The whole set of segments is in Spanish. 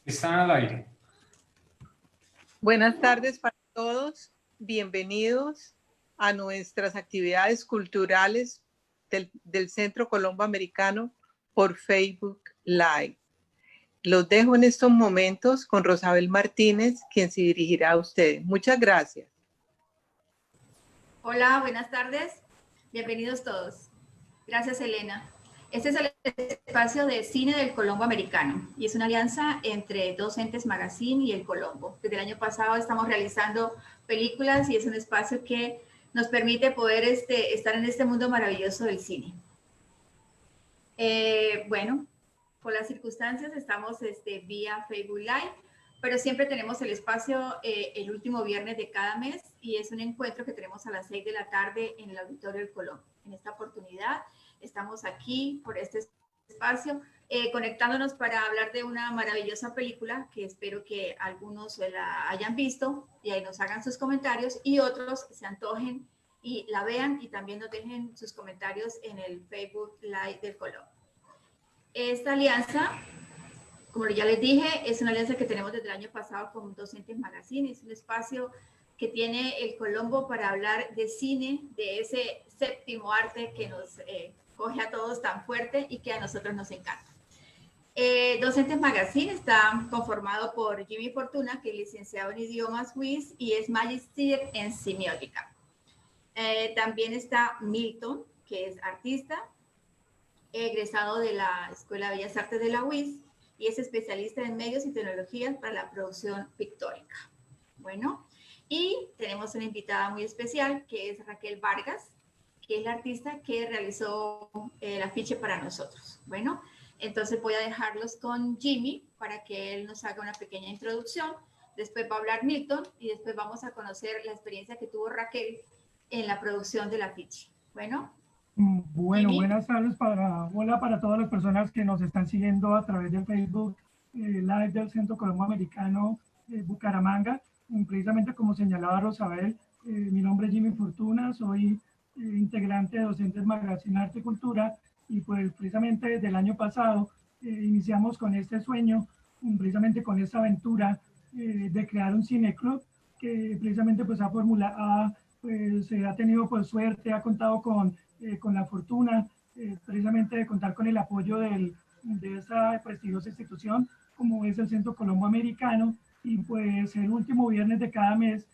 Están al aire. Buenas tardes para todos. Bienvenidos a nuestras actividades culturales del Centro Colombo Americano por Facebook Live. Los dejo en estos momentos con Rosabel Martínez, quien se dirigirá a ustedes. Muchas gracias. Hola, buenas tardes. Bienvenidos todos. Gracias, Elena. Este es el espacio de cine del Colombo Americano y es una alianza entre Dos Entes Magazine y el Colombo. Desde el año pasado estamos realizando películas y es un espacio que nos permite poder estar en este mundo maravilloso del cine. Bueno, por las circunstancias estamos vía Facebook Live, pero siempre tenemos el espacio el último viernes de cada mes y es un encuentro que tenemos a las 6 de la tarde en el Auditorio del Colombo. En esta oportunidad estamos aquí por este espacio conectándonos para hablar de una maravillosa película que espero que algunos la hayan visto y ahí nos hagan sus comentarios y otros se antojen y la vean y también nos dejen sus comentarios en el Facebook Live del Colombo. Esta alianza, como ya les dije, es una alianza que tenemos desde el año pasado con Dos Entes Magazine. Es un espacio que tiene el Colombo para hablar de cine, de ese séptimo arte que nos coge a todos tan fuerte y que a nosotros nos encanta. Dos Entes Magazine está conformado por Jimmy Fortuna, que es licenciado en idiomas WIS y es Magister en semiótica. También está Milton, que es artista, egresado de la Escuela de Bellas Artes de la UIS y es especialista en medios y tecnologías para la producción pictórica. Bueno, y tenemos una invitada muy especial que es Raquel Vargas, que es la artista que realizó el afiche para nosotros. Bueno, entonces voy a dejarlos con Jimmy para que él nos haga una pequeña introducción. Después va a hablar Milton y después vamos a conocer la experiencia que tuvo Raquel en la producción del afiche. Bueno, Jimmy. Buenas tardes hola para todas las personas que nos están siguiendo a través del Facebook Live del Centro Colombo Americano Bucaramanga. Precisamente como señalaba Rosabel, mi nombre es Jimmy Fortuna, soy integrante de Dos Entes Magazine Arte y Cultura y pues precisamente desde el año pasado iniciamos con este sueño, precisamente con esta aventura de crear un cineclub que precisamente pues se ha tenido pues suerte, ha contado con la fortuna precisamente de contar con el apoyo de esta prestigiosa institución como es el Centro Colombo Americano y pues el último viernes de cada mes,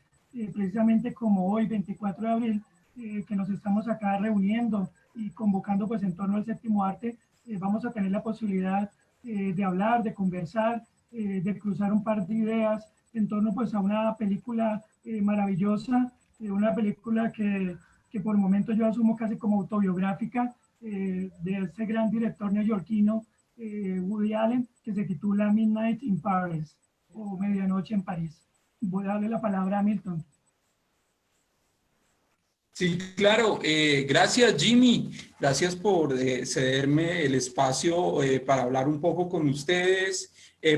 precisamente como hoy 24 de abril, que nos estamos acá reuniendo y convocando pues en torno al séptimo arte, vamos a tener la posibilidad de hablar, de conversar, de cruzar un par de ideas en torno pues a una película maravillosa, una película que por momentos yo asumo casi como autobiográfica de este gran director neoyorquino Woody Allen, que se titula Midnight in Paris o Medianoche en París. Voy a darle la palabra a Milton. Sí, claro. Gracias, Jimmy. Gracias por cederme el espacio para hablar un poco con ustedes.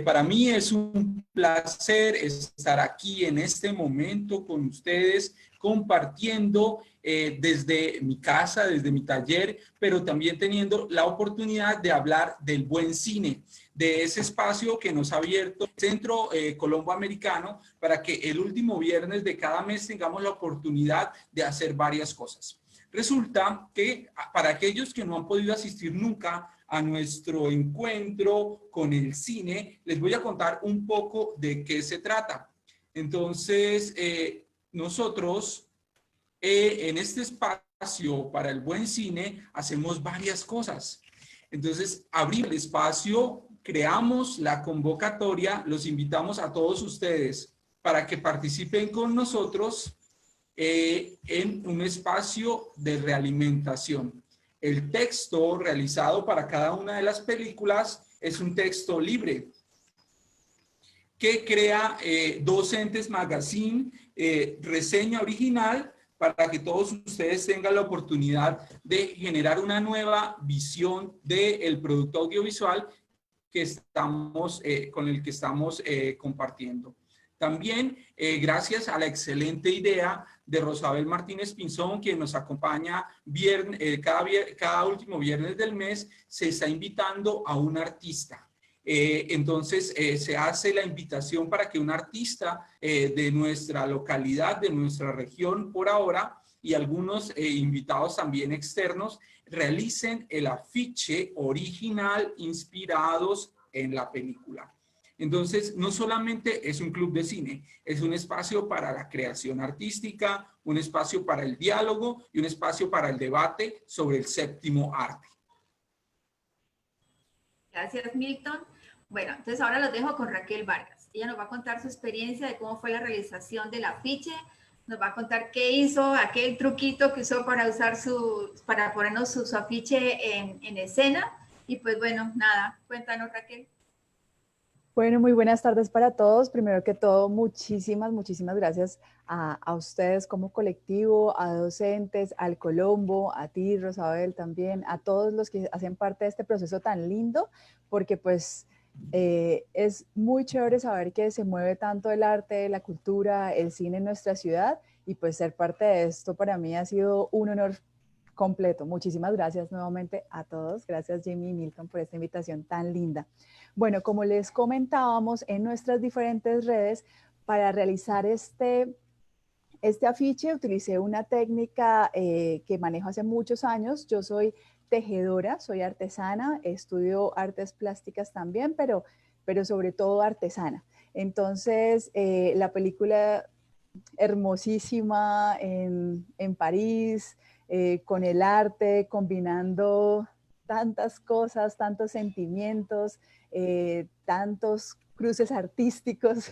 Para mí es un placer estar aquí en este momento con ustedes, compartiendo desde mi casa, desde mi taller, pero también teniendo la oportunidad de hablar del buen cine, de ese espacio que nos ha abierto el Centro Colombo Americano para que el último viernes de cada mes tengamos la oportunidad de hacer varias cosas. Resulta que para aquellos que no han podido asistir nunca a nuestro encuentro con el cine, les voy a contar un poco de qué se trata. Entonces, nosotros en este espacio para el buen cine hacemos varias cosas. Entonces, abrimos el espacio, creamos la convocatoria, los invitamos a todos ustedes para que participen con nosotros en un espacio de realimentación. El texto realizado para cada una de las películas es un texto libre que crea Dos Entes Magazine, reseña original, para que todos ustedes tengan la oportunidad de generar una nueva visión del producto audiovisual que con el que estamos compartiendo. También, gracias a la excelente idea de Rosabel Martínez Pinzón, quien nos acompaña cada último viernes del mes, se está invitando a un artista. Entonces se hace la invitación para que un artista de nuestra localidad, de nuestra región por ahora, y algunos invitados también externos, realicen el afiche original inspirados en la película. Entonces, no solamente es un club de cine, es un espacio para la creación artística, un espacio para el diálogo y un espacio para el debate sobre el séptimo arte. Gracias, Milton. Bueno, entonces ahora los dejo con Raquel Vargas. Ella nos va a contar su experiencia de cómo fue la realización del afiche, nos va a contar qué hizo, aquel truquito que usó para usar para ponernos su afiche en escena. Y pues bueno, nada, cuéntanos, Raquel. Bueno, muy buenas tardes para todos. Primero que todo, muchísimas gracias a ustedes como colectivo, a docentes, al Colombo, a ti, Rosabel, también, a todos los que hacen parte de este proceso tan lindo, porque pues es muy chévere saber que se mueve tanto el arte, la cultura, el cine en nuestra ciudad, y pues ser parte de esto para mí ha sido un honor completo. Muchísimas gracias nuevamente a todos. Gracias, Jimmy y Milton, por esta invitación tan linda. Bueno, como les comentábamos en nuestras diferentes redes, para realizar este afiche utilicé una técnica que manejo hace muchos años. Yo soy tejedora, soy artesana, estudio artes plásticas también, pero sobre todo artesana. Entonces, la película hermosísima en París, con el arte, combinando tantas cosas, tantos sentimientos, tantos cruces artísticos,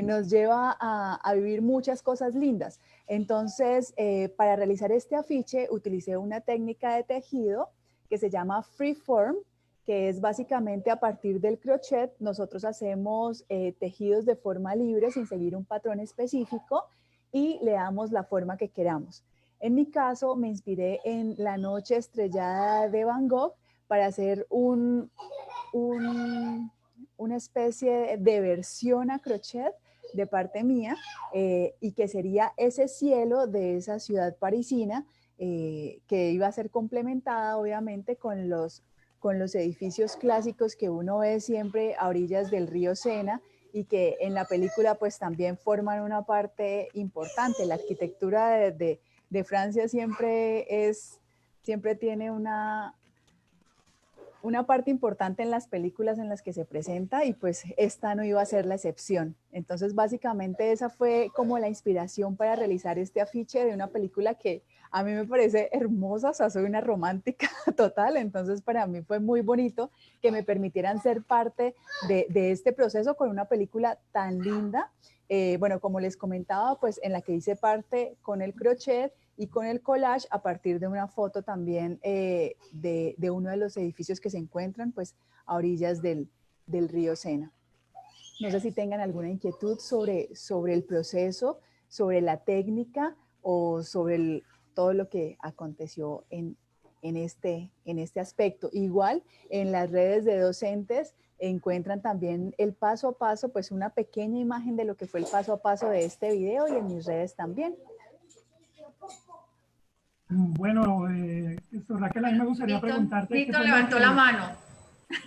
nos lleva a vivir muchas cosas lindas. Entonces, para realizar este afiche, utilicé una técnica de tejido que se llama freeform, que es básicamente a partir del crochet. Nosotros hacemos tejidos de forma libre, sin seguir un patrón específico, y le damos la forma que queramos. En mi caso, me inspiré en La noche estrellada de Van Gogh para hacer una especie de versión a crochet de parte mía, y que sería ese cielo de esa ciudad parisina, que iba a ser complementada obviamente con los edificios clásicos que uno ve siempre a orillas del río Sena, y que en la película pues también forman una parte importante. La arquitectura de Francia siempre tiene una parte importante en las películas en las que se presenta, y pues esta no iba a ser la excepción. Entonces básicamente esa fue como la inspiración para realizar este afiche de una película que a mí me parece hermosa. O sea, soy una romántica total, entonces para mí fue muy bonito que me permitieran ser parte de este proceso con una película tan linda. Bueno, como les comentaba, pues en la que hice parte con el crochet y con el collage a partir de una foto también de uno de los edificios que se encuentran pues a orillas del río Sena. No sé si tengan alguna inquietud sobre el proceso, sobre la técnica o sobre todo lo que aconteció en este aspecto. Igual en las redes de docentes encuentran también el paso a paso, pues una pequeña imagen de lo que fue el paso a paso de este video, y en mis redes también. Bueno, Raquel, a mí me gustaría preguntarte... Milton levantó la mano.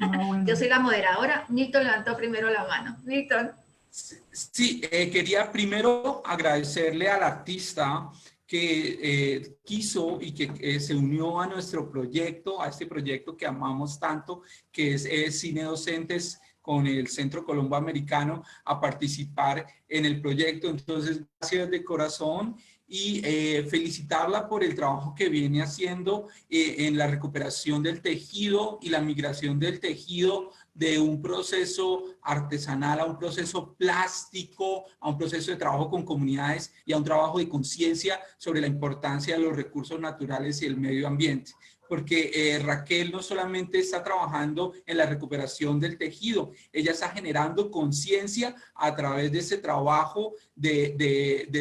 No, bueno. Yo soy la moderadora. Milton levantó primero la mano. Milton. Sí, quería primero agradecerle al artista que quiso y que se unió a nuestro proyecto, a este proyecto que amamos tanto, que es Cine Docentes con el Centro Colombo Americano, a participar en el proyecto. Entonces, gracias de corazón, y felicitarla por el trabajo que viene haciendo en la recuperación del tejido y la migración del tejido de un proceso artesanal a un proceso plástico, a un proceso de trabajo con comunidades y a un trabajo de conciencia sobre la importancia de los recursos naturales y el medio ambiente. Porque Raquel no solamente está trabajando en la recuperación del tejido, ella está generando conciencia a través de ese trabajo de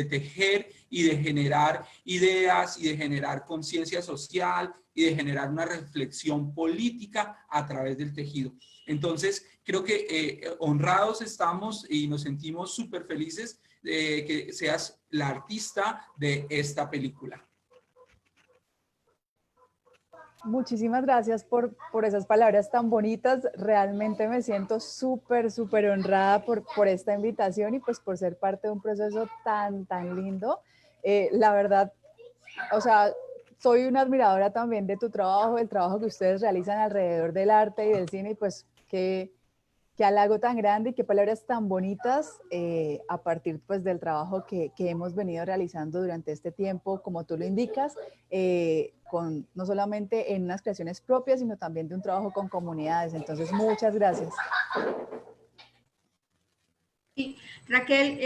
tejer y de generar ideas y de generar conciencia social y de generar una reflexión política a través del tejido. Entonces, creo que honrados estamos y nos sentimos súper felices de que seas la artista de esta película. Muchísimas gracias por esas palabras tan bonitas. Realmente me siento súper honrada por esta invitación y pues por ser parte de un proceso tan lindo. La verdad, o sea, soy una admiradora también de tu trabajo, del trabajo que ustedes realizan alrededor del arte y del cine y pues qué halago tan grande y qué palabras tan bonitas a partir pues del trabajo que hemos venido realizando durante este tiempo, como tú lo indicas, con, no solamente en unas creaciones propias, sino también de un trabajo con comunidades. Entonces, muchas gracias. Y Raquel,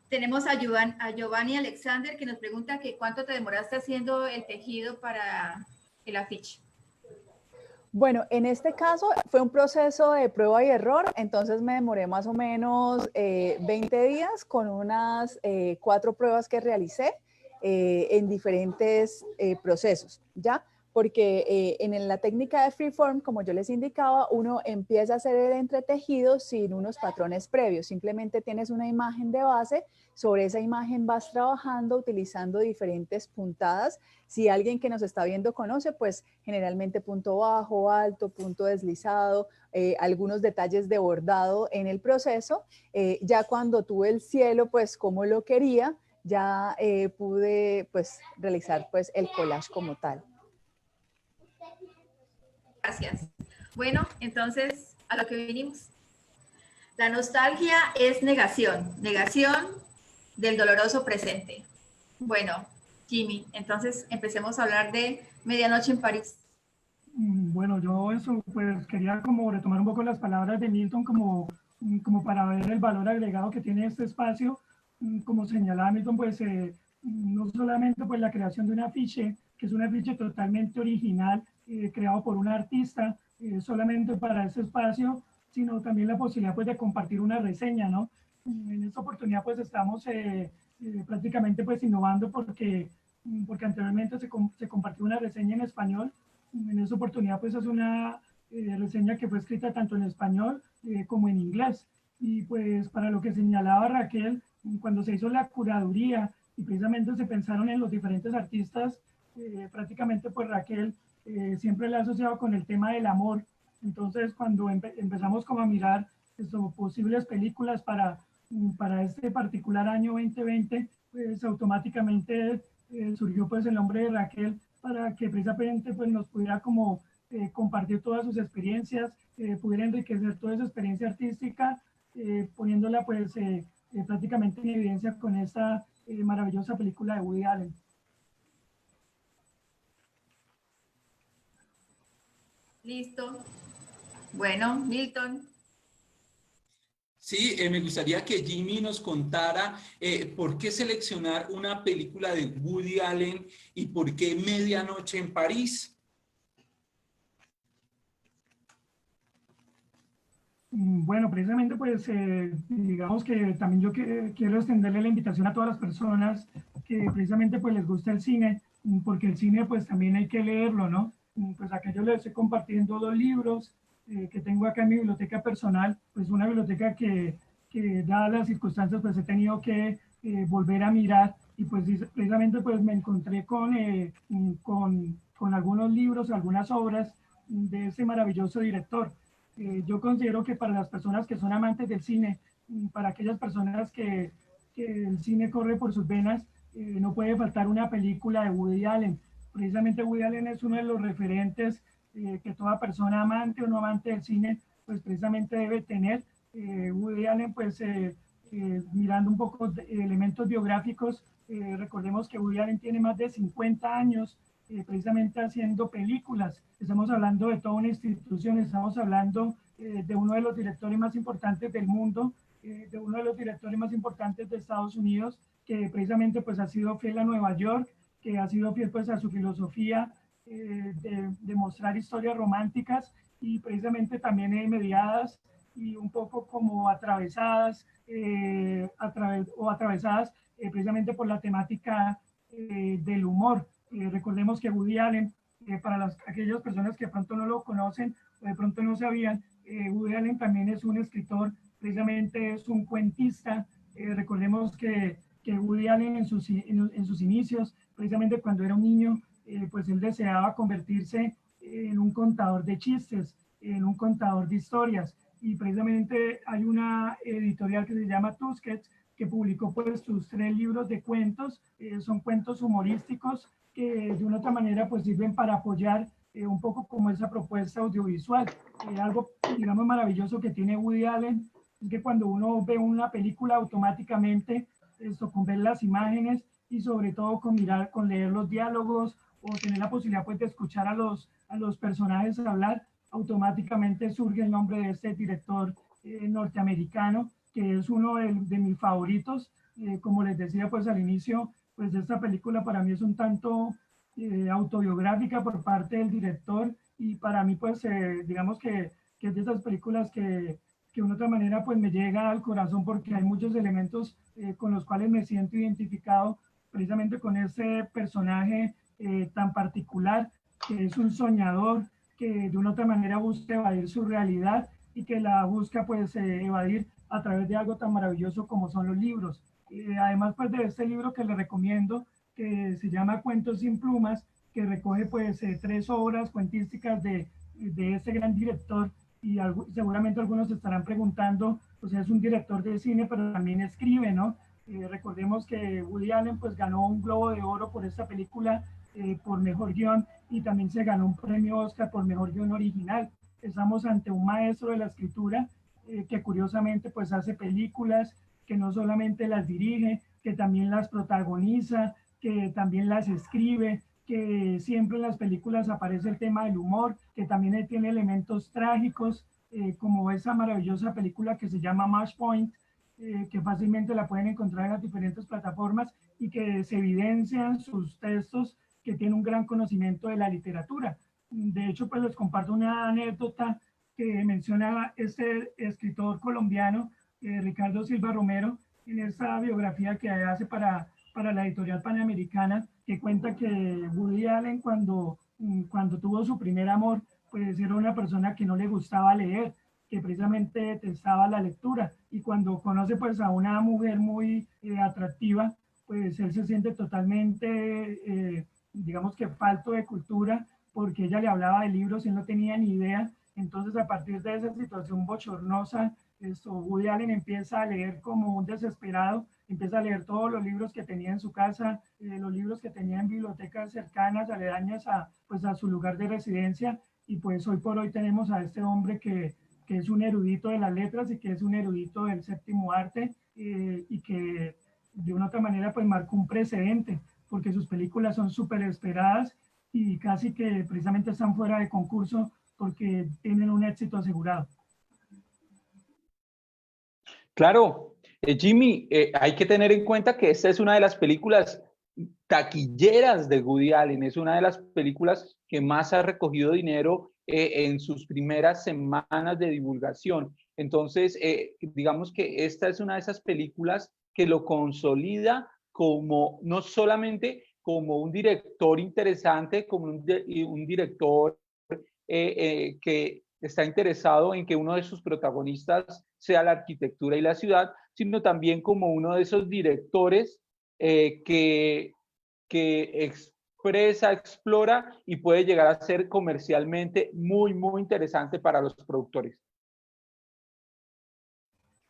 tenemos a Giovanni Alexander que nos pregunta que cuánto te demoraste haciendo el tejido para el afiche. Bueno, en este caso fue un proceso de prueba y error, entonces me demoré más o menos 20 días con unas 4 pruebas que realicé en diferentes procesos, ¿ya? Porque en la técnica de freeform, como yo les indicaba, uno empieza a hacer el entretejido sin unos patrones previos, simplemente tienes una imagen de base, sobre esa imagen vas trabajando utilizando diferentes puntadas. Si alguien que nos está viendo conoce, pues generalmente punto bajo, alto, punto deslizado, algunos detalles de bordado en el proceso. Ya cuando tuve el cielo, pues como lo quería, ya pude pues realizar pues el collage como tal. Gracias. Bueno, entonces a lo que vinimos. La nostalgia es negación del doloroso presente. Bueno, Jimmy, entonces empecemos a hablar de Medianoche en París. Bueno, yo eso, pues quería como retomar un poco las palabras de Milton como para ver el valor agregado que tiene este espacio. Como señalaba Milton, pues no solamente pues la creación de un afiche, que es un afiche totalmente original, creado por un artista, solamente para ese espacio, sino también la posibilidad pues de compartir una reseña, ¿no? En esta oportunidad pues estamos prácticamente pues innovando porque anteriormente se compartió una reseña en español. En esta oportunidad pues es una reseña que fue escrita tanto en español como en inglés. Y pues para lo que señalaba Raquel, cuando se hizo la curaduría y precisamente se pensaron en los diferentes artistas, prácticamente pues Raquel siempre la ha asociado con el tema del amor. Entonces cuando empezamos como a mirar posibles películas para este particular año 2020, pues automáticamente surgió pues el nombre de Raquel para que precisamente pues nos pudiera como compartir todas sus experiencias, pudiera enriquecer toda esa experiencia artística, poniéndola pues prácticamente en evidencia con esta maravillosa película de Woody Allen. Listo. Bueno, Milton. Sí, me gustaría que Jimmy nos contara por qué seleccionar una película de Woody Allen y por qué Medianoche en París. Bueno, precisamente pues digamos que también yo quiero extenderle la invitación a todas las personas que precisamente pues les gusta el cine, porque el cine pues también hay que leerlo, ¿no? Pues acá yo les estoy compartiendo 2 libros que tengo acá en mi biblioteca personal, pues una biblioteca que dadas las circunstancias pues he tenido que volver a mirar y pues precisamente pues me encontré con algunos libros, algunas obras de ese maravilloso director. Yo considero que para las personas que son amantes del cine, para aquellas personas que el cine corre por sus venas, no puede faltar una película de Woody Allen. Precisamente Woody Allen es uno de los referentes que toda persona amante o no amante del cine, pues precisamente debe tener. Woody Allen, pues mirando un poco de elementos biográficos, recordemos que Woody Allen tiene más de 50 años precisamente haciendo películas. Estamos hablando de toda una institución, estamos hablando de uno de los directores más importantes del mundo, de uno de los directores más importantes de Estados Unidos, que precisamente pues ha sido fiel a Nueva York, que ha sido fiel pues a su filosofía de mostrar historias románticas y precisamente también mediadas y un poco como atravesadas atravesadas precisamente por la temática del humor. Recordemos que Woody Allen, para aquellas personas que de pronto no lo conocen o de pronto no sabían, Woody Allen también es un escritor, precisamente es un cuentista. Recordemos que Woody Allen en sus inicios, precisamente cuando era un niño, pues él deseaba convertirse en un contador de chistes, en un contador de historias. Y precisamente hay una editorial que se llama Tusquets, que publicó pues sus 3 libros de cuentos. Son cuentos humorísticos que de una otra manera pues sirven para apoyar un poco como esa propuesta audiovisual. Algo, digamos, maravilloso que tiene Woody Allen es que cuando uno ve una película automáticamente, con ver las imágenes y sobre todo con leer los diálogos o tener la posibilidad pues de escuchar a los personajes hablar, automáticamente surge el nombre de este director norteamericano, que es uno de mis favoritos. Como les decía pues al inicio, pues esta película para mí es un tanto autobiográfica por parte del director, y para mí pues digamos que es de esas películas que de una otra manera pues me llega al corazón, porque hay muchos elementos con los cuales me siento identificado precisamente con ese personaje tan particular, que es un soñador, que de una otra manera busca evadir su realidad y que la busca pues evadir a través de algo tan maravilloso como son los libros. Además pues de este libro que le recomiendo, que se llama Cuentos sin plumas, que recoge pues 3 obras cuentísticas de este gran director, y seguramente algunos se estarán preguntando, pues es un director de cine, pero también escribe, ¿no? Recordemos que Woody Allen pues ganó un Globo de Oro por esta película por mejor guión, y también se ganó un premio Oscar por mejor guión original. Estamos ante un maestro de la escritura que curiosamente pues hace películas, que no solamente las dirige, que también las protagoniza, que también las escribe, que siempre en las películas aparece el tema del humor, que también tiene elementos trágicos, como esa maravillosa película que se llama Match Point, que fácilmente la pueden encontrar en las diferentes plataformas, y que se evidencian sus textos, que tiene un gran conocimiento de la literatura. De hecho, pues les comparto una anécdota que menciona este escritor colombiano, Ricardo Silva Romero, en esa biografía que hace para la editorial Panamericana, que cuenta que Woody Allen cuando tuvo su primer amor, pues era una persona que no le gustaba leer, que precisamente detestaba la lectura, y cuando conoce pues a una mujer muy atractiva, pues él se siente totalmente, digamos que falto de cultura, porque ella le hablaba de libros y él no tenía ni idea. Entonces, a partir de esa situación bochornosa, Woody Allen empieza a leer como un desesperado, empieza a leer todos los libros que tenía en su casa, los libros que tenía en bibliotecas cercanas, aledañas pues a su lugar de residencia, y pues hoy por hoy tenemos a este hombre que es un erudito de las letras y que es un erudito del séptimo arte, y que de una otra manera pues marcó un precedente, porque sus películas son súper esperadas y casi que precisamente están fuera de concurso porque tienen un éxito asegurado. Claro, Jimmy, hay que tener en cuenta que esta es una de las películas taquilleras de Woody Allen, es una de las películas que más ha recogido dinero en sus primeras semanas de divulgación. Entonces, digamos que esta es una de esas películas que lo consolida como no solamente como un director interesante, como un director que está interesado en que uno de sus protagonistas sea la arquitectura y la ciudad, sino también como uno de esos directores que expresa, explora y puede llegar a ser comercialmente muy, muy interesante para los productores.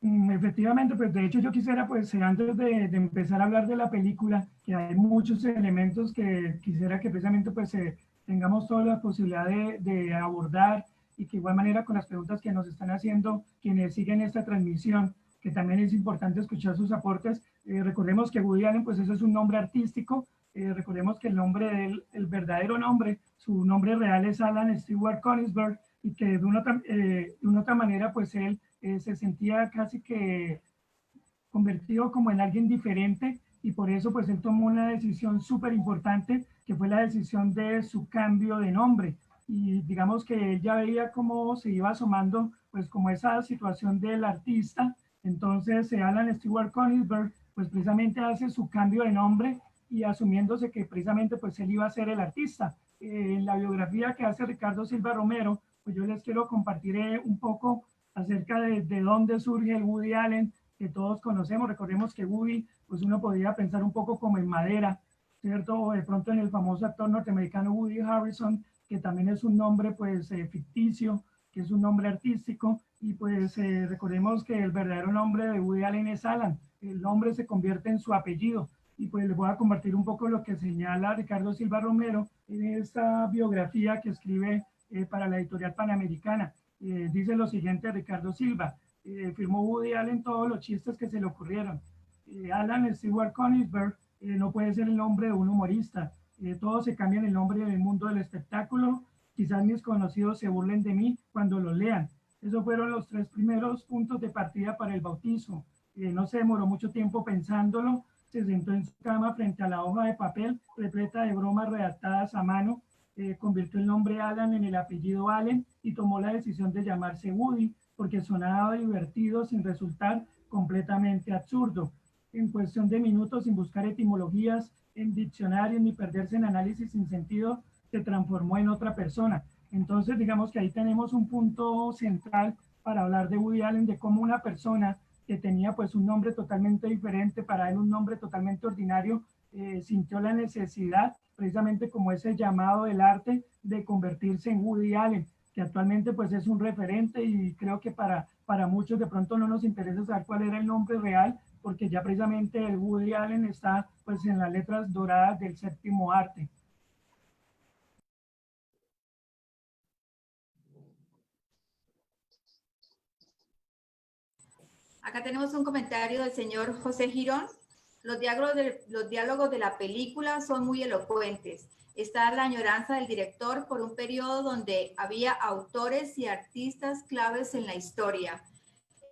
Efectivamente, pues de hecho yo quisiera, pues antes de empezar a hablar de la película, que hay muchos elementos que quisiera que precisamente pues tengamos toda la posibilidad de abordar, y que igual manera con las preguntas que nos están haciendo quienes siguen esta transmisión, que también es importante escuchar sus aportes. Recordemos que Woody Allen, pues eso es un nombre artístico. Recordemos que el nombre de él, el verdadero nombre, su nombre real es Alan Stewart Konigsberg, y que de una otra manera pues él se sentía casi que convertido como en alguien diferente, y por eso pues él tomó una decisión súper importante, que fue la decisión de su cambio de nombre. Y digamos que él ya veía cómo se iba asomando pues como esa situación del artista. Entonces Alan Stewart Konigsberg pues precisamente hace su cambio de nombre, y asumiéndose que precisamente pues él iba a ser el artista. En la biografía que hace Ricardo Silva Romero, pues yo les quiero compartir un poco acerca de dónde surge el Woody Allen que todos conocemos. Recordemos que Woody, pues uno podría pensar un poco como en madera, ¿cierto? O de pronto en el famoso actor norteamericano Woody Harrelson, que también es un nombre pues ficticio, que es un nombre artístico, y pues recordemos que el verdadero nombre de Woody Allen es Alan, el nombre se convierte en su apellido, y pues les voy a compartir un poco lo que señala Ricardo Silva Romero en esta biografía que escribe para la editorial Panamericana. Dice lo siguiente Ricardo Silva: firmó Woody Allen todos los chistes que se le ocurrieron. Alan Stewart Königsberg no puede ser el nombre de un humorista. Todos se cambian el nombre en el mundo del espectáculo. Quizás mis conocidos se burlen de mí cuando lo lean. Esos fueron los 3 primeros puntos de partida para el bautizo. No se demoró mucho tiempo pensándolo. Se sentó en su cama frente a la hoja de papel repleta de bromas redactadas a mano. Convirtió el nombre Alan en el apellido Allen y tomó la decisión de llamarse Woody porque sonaba divertido sin resultar completamente absurdo. En cuestión de minutos, sin buscar etimologías en diccionarios ni perderse en análisis sin sentido, se transformó en otra persona. Entonces, digamos que ahí tenemos un punto central para hablar de Woody Allen, de cómo una persona que tenía pues un nombre totalmente diferente, para él un nombre totalmente ordinario, sintió la necesidad, precisamente como ese llamado del arte, de convertirse en Woody Allen, que actualmente pues es un referente, y creo que para muchos de pronto no nos interesa saber cuál era el nombre real, porque ya precisamente el Woody Allen está pues en las letras doradas del séptimo arte. Acá tenemos un comentario del señor José Girón. Los diálogos de la película son muy elocuentes. Está la añoranza del director por un periodo donde había autores y artistas claves en la historia.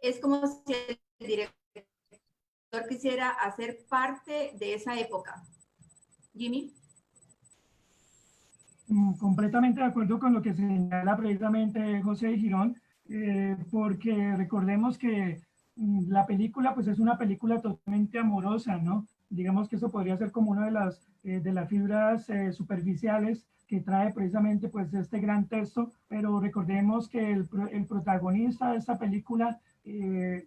Es como si el director quisiera hacer parte de esa época. Jimmy. Completamente de acuerdo con lo que señala precisamente José Girón, porque recordemos que la película pues es una película totalmente amorosa, ¿no? Digamos que eso podría ser como una de las fibras superficiales que trae precisamente pues este gran texto, pero recordemos que el protagonista de esta película,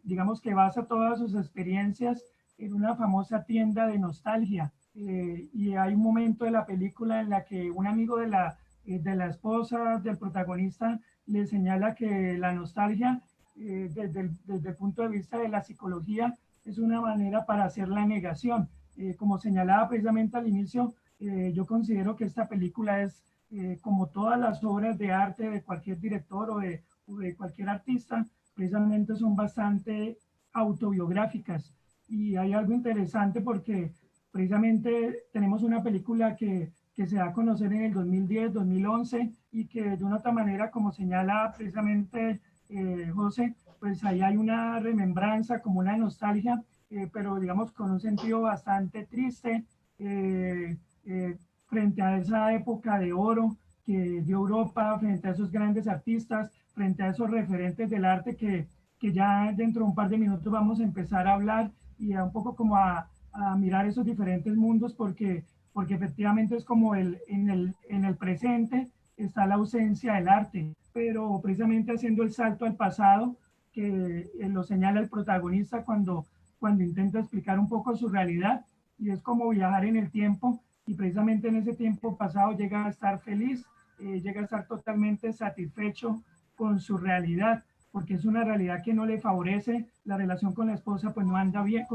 digamos que basa todas sus experiencias en una famosa tienda de nostalgia. Y hay un momento de la película en la que un amigo de la esposa del protagonista le señala que la nostalgia, desde el punto de vista de la psicología, es una manera para hacer la negación. Como señalaba precisamente al inicio, yo considero que esta película es, como todas las obras de arte de cualquier director o de cualquier artista, precisamente son bastante autobiográficas. Y hay algo interesante porque precisamente tenemos una película que se da a conocer en el 2010, 2011, y que de una otra manera, como señala precisamente José, pues ahí hay una remembranza, como una nostalgia, pero digamos con un sentido bastante triste, frente a esa época de oro que dio Europa, frente a esos grandes artistas, frente a esos referentes del arte que ya dentro de un par de minutos vamos a empezar a hablar, y a un poco como a mirar esos diferentes mundos, porque efectivamente es como en el presente está la ausencia del arte, pero precisamente haciendo el salto al pasado, que lo señala el protagonista cuando intenta explicar un poco su realidad, y es como viajar en el tiempo, y precisamente en ese tiempo pasado llega a estar feliz, llega a estar totalmente satisfecho con su realidad, porque es una realidad que no le favorece, la relación con la esposa pues no anda bien,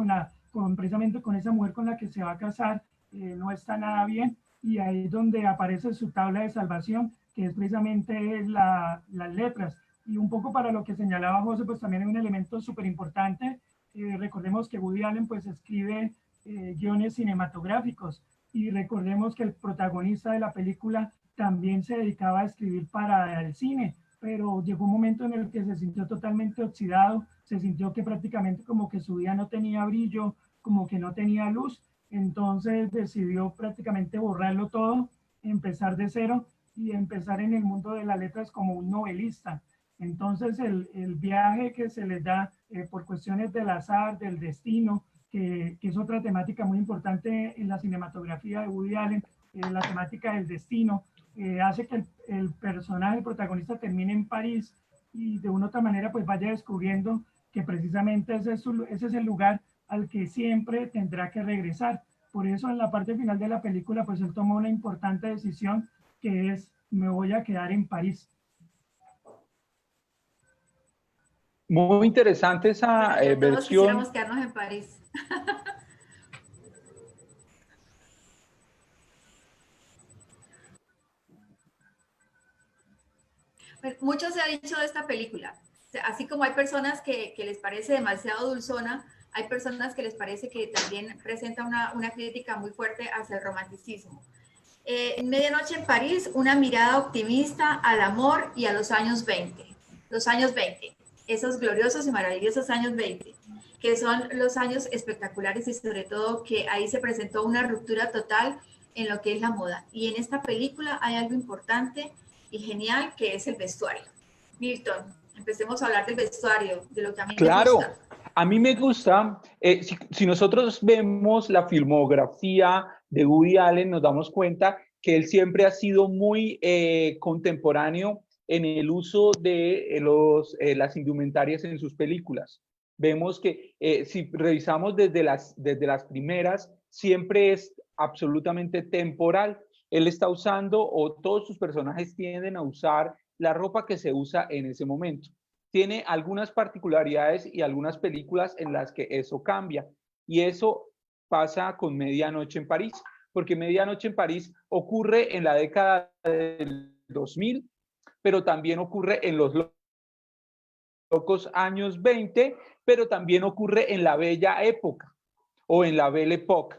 precisamente con esa mujer con la que se va a casar, no está nada bien, y ahí es donde aparece su tabla de salvación, que es precisamente las letras. Y un poco para lo que señalaba José, pues también hay un elemento súper importante. Recordemos que Woody Allen pues escribe guiones cinematográficos, y recordemos que el protagonista de la película también se dedicaba a escribir para el cine, pero llegó un momento en el que se sintió totalmente oxidado, se sintió que prácticamente como que su vida no tenía brillo, como que no tenía luz, entonces decidió prácticamente borrarlo todo, empezar de cero y empezar en el mundo de las letras como un novelista. Entonces el viaje que se les da por cuestiones del azar, del destino, que es otra temática muy importante en la cinematografía de Woody Allen, la temática del destino, hace que el personaje, el protagonista, termine en París, y de una u otra manera pues vaya descubriendo que precisamente ese es el lugar al que siempre tendrá que regresar. Por eso en la parte final de la película, pues él tomó una importante decisión, que es, me voy a quedar en París. Muy interesante esa Bueno, ya todos versión. quisiéramos quedarnos en París. Mucho se ha dicho de esta película. Así como hay personas que les parece demasiado dulzona, hay personas que les parece que también presenta una crítica muy fuerte hacia el romanticismo. Medianoche en París, una mirada optimista al amor y a los años 20. Los años 20, esos gloriosos y maravillosos años 20, que son los años espectaculares y sobre todo que ahí se presentó una ruptura total en lo que es la moda. Y en esta película hay algo importante y genial que es el vestuario. Milton, empecemos a hablar del vestuario, de lo que a mí me gusta. A mí me gusta, si nosotros vemos la filmografía de Woody Allen, nos damos cuenta que él siempre ha sido muy contemporáneo en el uso de las indumentarias en sus películas. Vemos que si revisamos desde las primeras, siempre es absolutamente temporal. Él está usando, o todos sus personajes tienden a usar la ropa que se usa en ese momento. Tiene algunas particularidades y algunas películas en las que eso cambia. Y eso pasa con Medianoche en París, porque Medianoche en París ocurre en la década del 2000, pero también ocurre en los locos años 20, pero también ocurre en la Bella Época o en la Belle Époque.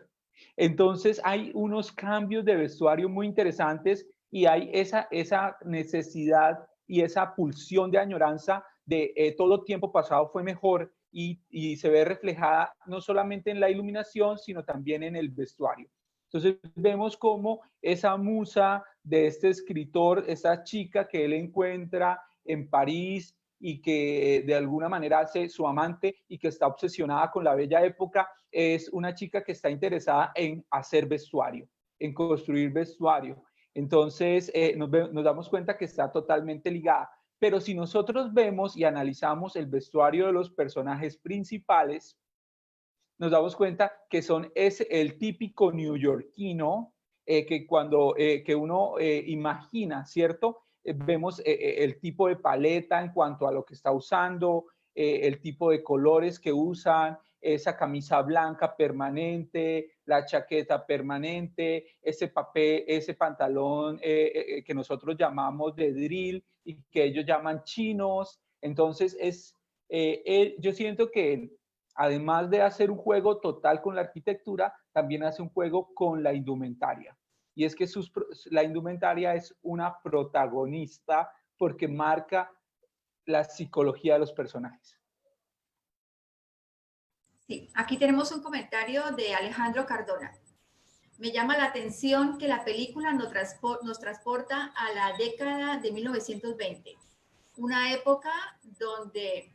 Entonces hay unos cambios de vestuario muy interesantes y hay esa necesidad y esa pulsión de añoranza de todo tiempo pasado fue mejor y se ve reflejada no solamente en la iluminación, sino también en el vestuario. Entonces vemos cómo esa musa de este escritor, esa chica que él encuentra en París y que de alguna manera hace su amante y que está obsesionada con la Bella Época, es una chica que está interesada en hacer vestuario, en construir vestuario. Entonces nos damos cuenta que está totalmente ligada. Pero si nosotros vemos y analizamos el vestuario de los personajes principales, nos damos cuenta que es el típico neoyorquino que uno imagina, ¿cierto? Vemos el tipo de paleta en cuanto a lo que está usando, el tipo de colores que usan, esa camisa blanca permanente, la chaqueta permanente, ese pantalón que nosotros llamamos de drill y que ellos llaman chinos. Entonces, yo siento que además de hacer un juego total con la arquitectura, también hace un juego con la indumentaria. Y es que la indumentaria es una protagonista porque marca la psicología de los personajes. Sí, aquí tenemos un comentario de Alejandro Cardona. Me llama la atención que la película nos transporta a la década de 1920, una época donde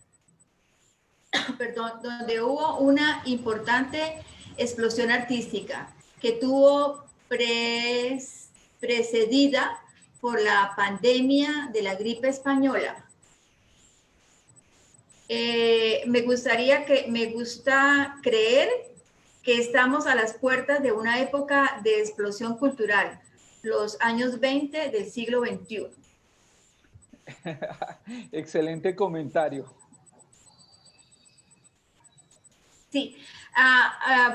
hubo una importante explosión artística que tuvo precedida por la pandemia de la gripe española. Me gusta creer que estamos a las puertas de una época de explosión cultural, los años 20 del siglo XXI. Excelente comentario. Sí,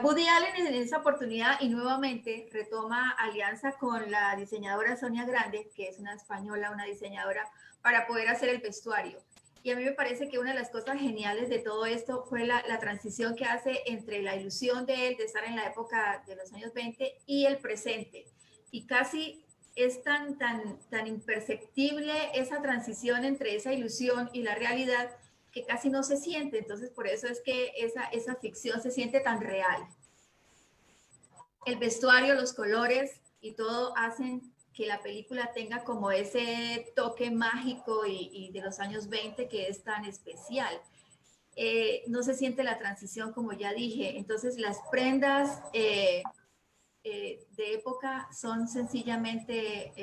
Woody Allen en esa oportunidad y nuevamente retoma alianza con la diseñadora Sonia Grande, que es una española, una diseñadora, para poder hacer el vestuario. Y a mí me parece que una de las cosas geniales de todo esto fue la transición que hace entre la ilusión de él de estar en la época de los años 20 y el presente. Y casi es tan imperceptible esa transición entre esa ilusión y la realidad que casi no se siente. Entonces, por eso es que esa ficción se siente tan real. El vestuario, los colores y todo hacen que la película tenga como ese toque mágico y de los años 20 que es tan especial. No se siente la transición, como ya dije. Entonces, las prendas de época son sencillamente,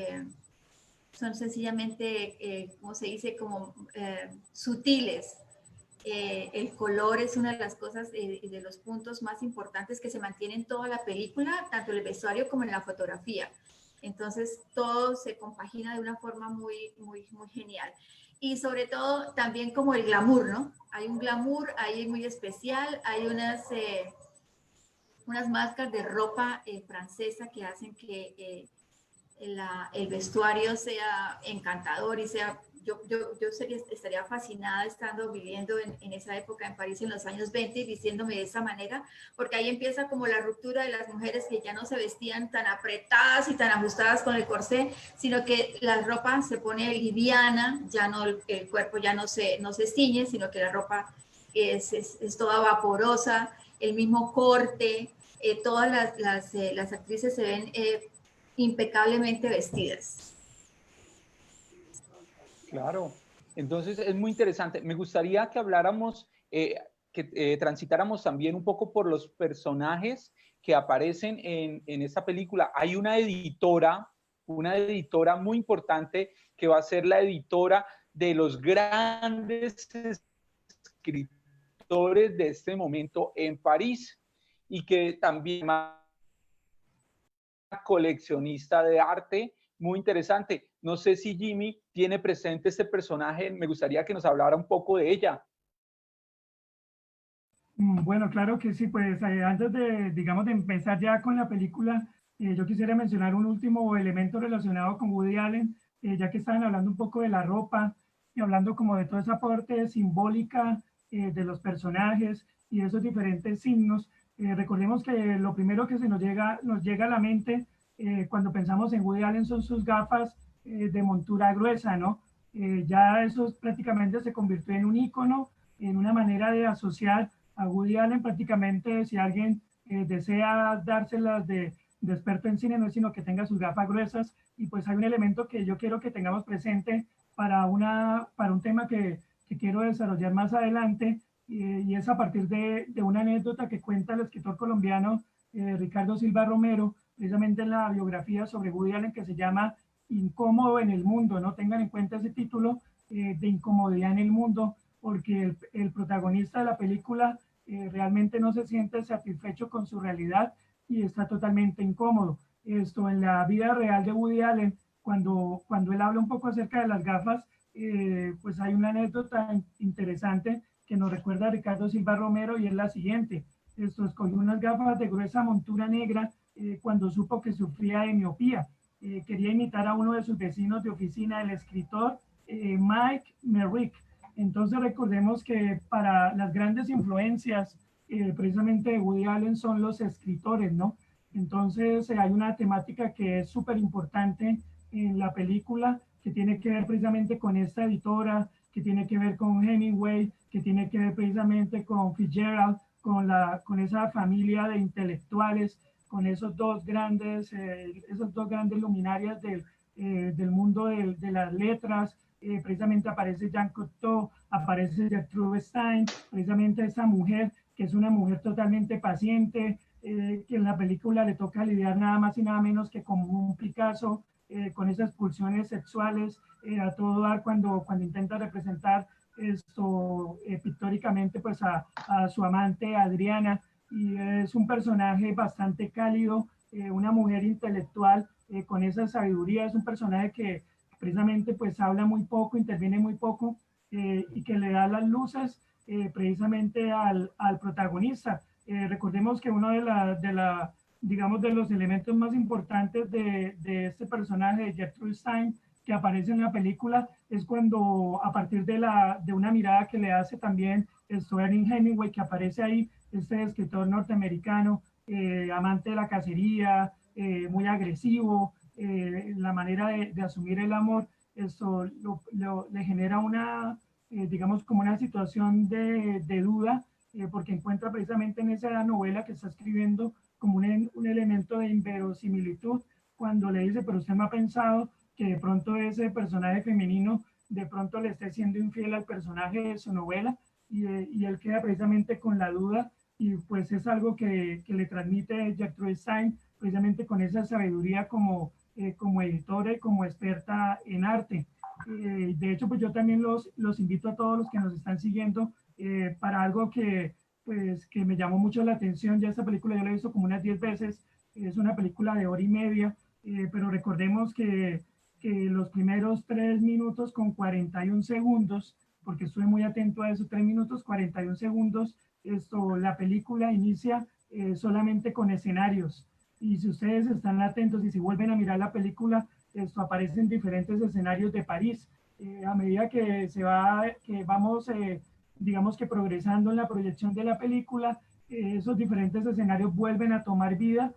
¿cómo se dice? Como sutiles. El color es una de las cosas, de los puntos más importantes que se mantiene en toda la película, tanto en el vestuario como en la fotografía. Entonces todo se compagina de una forma muy, muy, muy genial. Y sobre todo también como el glamour, ¿no? Hay un glamour ahí muy especial, hay unas marcas de ropa francesa que hacen que el vestuario sea encantador y sea, estaría fascinada estando viviendo en esa época en París en los años 20 y diciéndome de esa manera, porque ahí empieza como la ruptura de las mujeres que ya no se vestían tan apretadas y tan ajustadas con el corsé, sino que la ropa se pone liviana, ya no, el cuerpo ya no se ciñe, sino que la ropa es toda vaporosa, el mismo corte, todas las actrices se ven impecablemente vestidas. Claro, entonces es muy interesante. Me gustaría que habláramos, que transitáramos también un poco por los personajes que aparecen en esta película. Hay una editora muy importante que va a ser la editora de los grandes escritores de este momento en París y que también coleccionista de arte, muy interesante. No sé si Jimmy tiene presente este personaje, me gustaría que nos hablara un poco de ella. Bueno, claro que sí, pues antes de, digamos, de empezar ya con la película, yo quisiera mencionar un último elemento relacionado con Woody Allen, ya que estaban hablando un poco de la ropa y hablando como de toda esa parte simbólica de los personajes y de esos diferentes signos. Recordemos que lo primero que nos llega a la mente cuando pensamos en Woody Allen son sus gafas de montura gruesa, ¿no? Ya eso prácticamente se convirtió en un ícono, en una manera de asociar a Woody Allen. Prácticamente si alguien desea dárselas de experto en cine, no es sino que tenga sus gafas gruesas. Y pues hay un elemento que yo quiero que tengamos presente para un tema que quiero desarrollar más adelante, y es a partir de una anécdota que cuenta el escritor colombiano Ricardo Silva Romero, precisamente en la biografía sobre Woody Allen, que se llama Incómodo en el mundo, ¿no? Tengan en cuenta ese título de incomodidad en el mundo, porque el protagonista de la película realmente no se siente satisfecho con su realidad y está totalmente incómodo. Esto en la vida real de Woody Allen, cuando él habla un poco acerca de las gafas, pues hay una anécdota interesante que nos recuerda a Ricardo Silva Romero, y es la siguiente. Esto escogió unas gafas de gruesa montura negra cuando supo que sufría de miopía. Quería imitar a uno de sus vecinos de oficina, el escritor Mike Merrick. Entonces recordemos que para las grandes influencias precisamente de Woody Allen son los escritores, ¿no? Entonces hay una temática que es súper importante en la película, que tiene que ver precisamente con esta editora, que tiene que ver con Hemingway, que tiene que ver precisamente con Fitzgerald, con esa familia de intelectuales, con esos dos grandes luminarias del mundo de las letras. Precisamente aparece Jean Cocteau, aparece Gertrude Stein, precisamente esa mujer que es una mujer totalmente paciente, que en la película le toca lidiar nada más y nada menos que con un Picasso, con esas pulsiones sexuales a todo dar cuando intenta representar esto pictóricamente pues a su amante Adriana, y es un personaje bastante cálido, una mujer intelectual con esa sabiduría. Es un personaje que precisamente pues habla muy poco, interviene muy poco, y que le da las luces precisamente al protagonista. Recordemos que uno digamos, de los elementos más importantes de este personaje de Gertrude Stein que aparece en la película es cuando, a partir de una mirada que le hace también Ernest Hemingway, que aparece ahí, este escritor norteamericano, amante de la cacería, muy agresivo, la manera de asumir el amor, eso le genera digamos, como una situación de duda, porque encuentra precisamente en esa novela que está escribiendo como un elemento de inverosimilitud, cuando le dice, pero usted me ha pensado que de pronto ese personaje femenino de pronto le esté siendo infiel al personaje de su novela, y él queda precisamente con la duda, y pues es algo que le transmite Gertrude Stein, precisamente con esa sabiduría como editora y como experta en arte. De hecho, pues yo también los invito a todos los que nos están siguiendo para algo que, pues, que me llamó mucho la atención. Ya esta película yo la he visto como unas 10 veces. Es una película de hora y media, pero recordemos que los primeros 3 minutos con 41 segundos, porque estuve muy atento a eso, 3 minutos 41 segundos, la película inicia solamente con escenarios. Y si ustedes están atentos y si vuelven a mirar la película, aparecen diferentes escenarios de París. A medida que vamos, digamos que progresando en la proyección de la película, esos diferentes escenarios vuelven a tomar vida,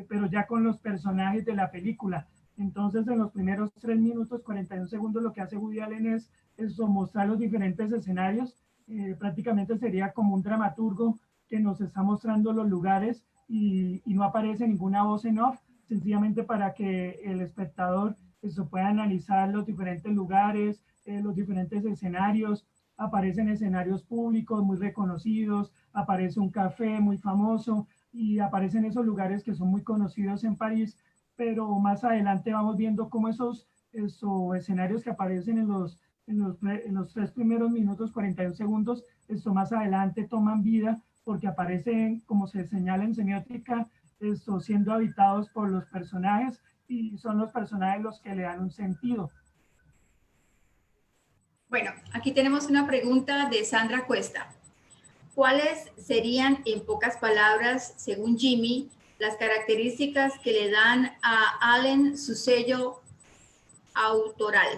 pero ya con los personajes de la película. Entonces, en los primeros 3 minutos 41 segundos, lo que hace Woody Allen es mostrar los diferentes escenarios. Prácticamente sería como un dramaturgo que nos está mostrando los lugares y no aparece ninguna voz en off, sencillamente para que el espectador pueda analizar los diferentes lugares, los diferentes escenarios. Aparecen escenarios públicos muy reconocidos, aparece un café muy famoso y aparecen esos lugares que son muy conocidos en París, pero más adelante vamos viendo cómo esos escenarios que aparecen en los 3 primeros minutos, 41 segundos, más adelante toman vida porque aparecen, como se señala en semiótica, siendo habitados por los personajes y son los personajes los que le dan un sentido. Bueno, aquí tenemos una pregunta de Sandra Cuesta. ¿Cuáles serían, en pocas palabras, según Jimmy, las características que le dan a Allen su sello autoral?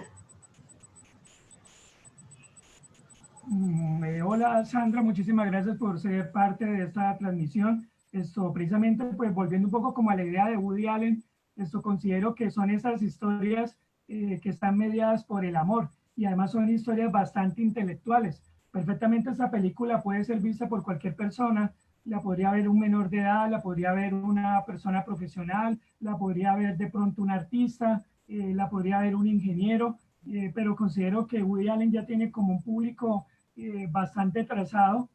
Hola Sandra, muchísimas gracias por ser parte de esta transmisión. Precisamente, pues volviendo un poco como a la idea de Woody Allen, considero que son esas historias que están mediadas por el amor y además son historias bastante intelectuales. Perfectamente esta película puede ser vista por cualquier persona, la podría ver un menor de edad, la podría ver una persona profesional, la podría ver de pronto un artista, la podría ver un ingeniero, pero considero que Woody Allen ya tiene como un público bastante trazado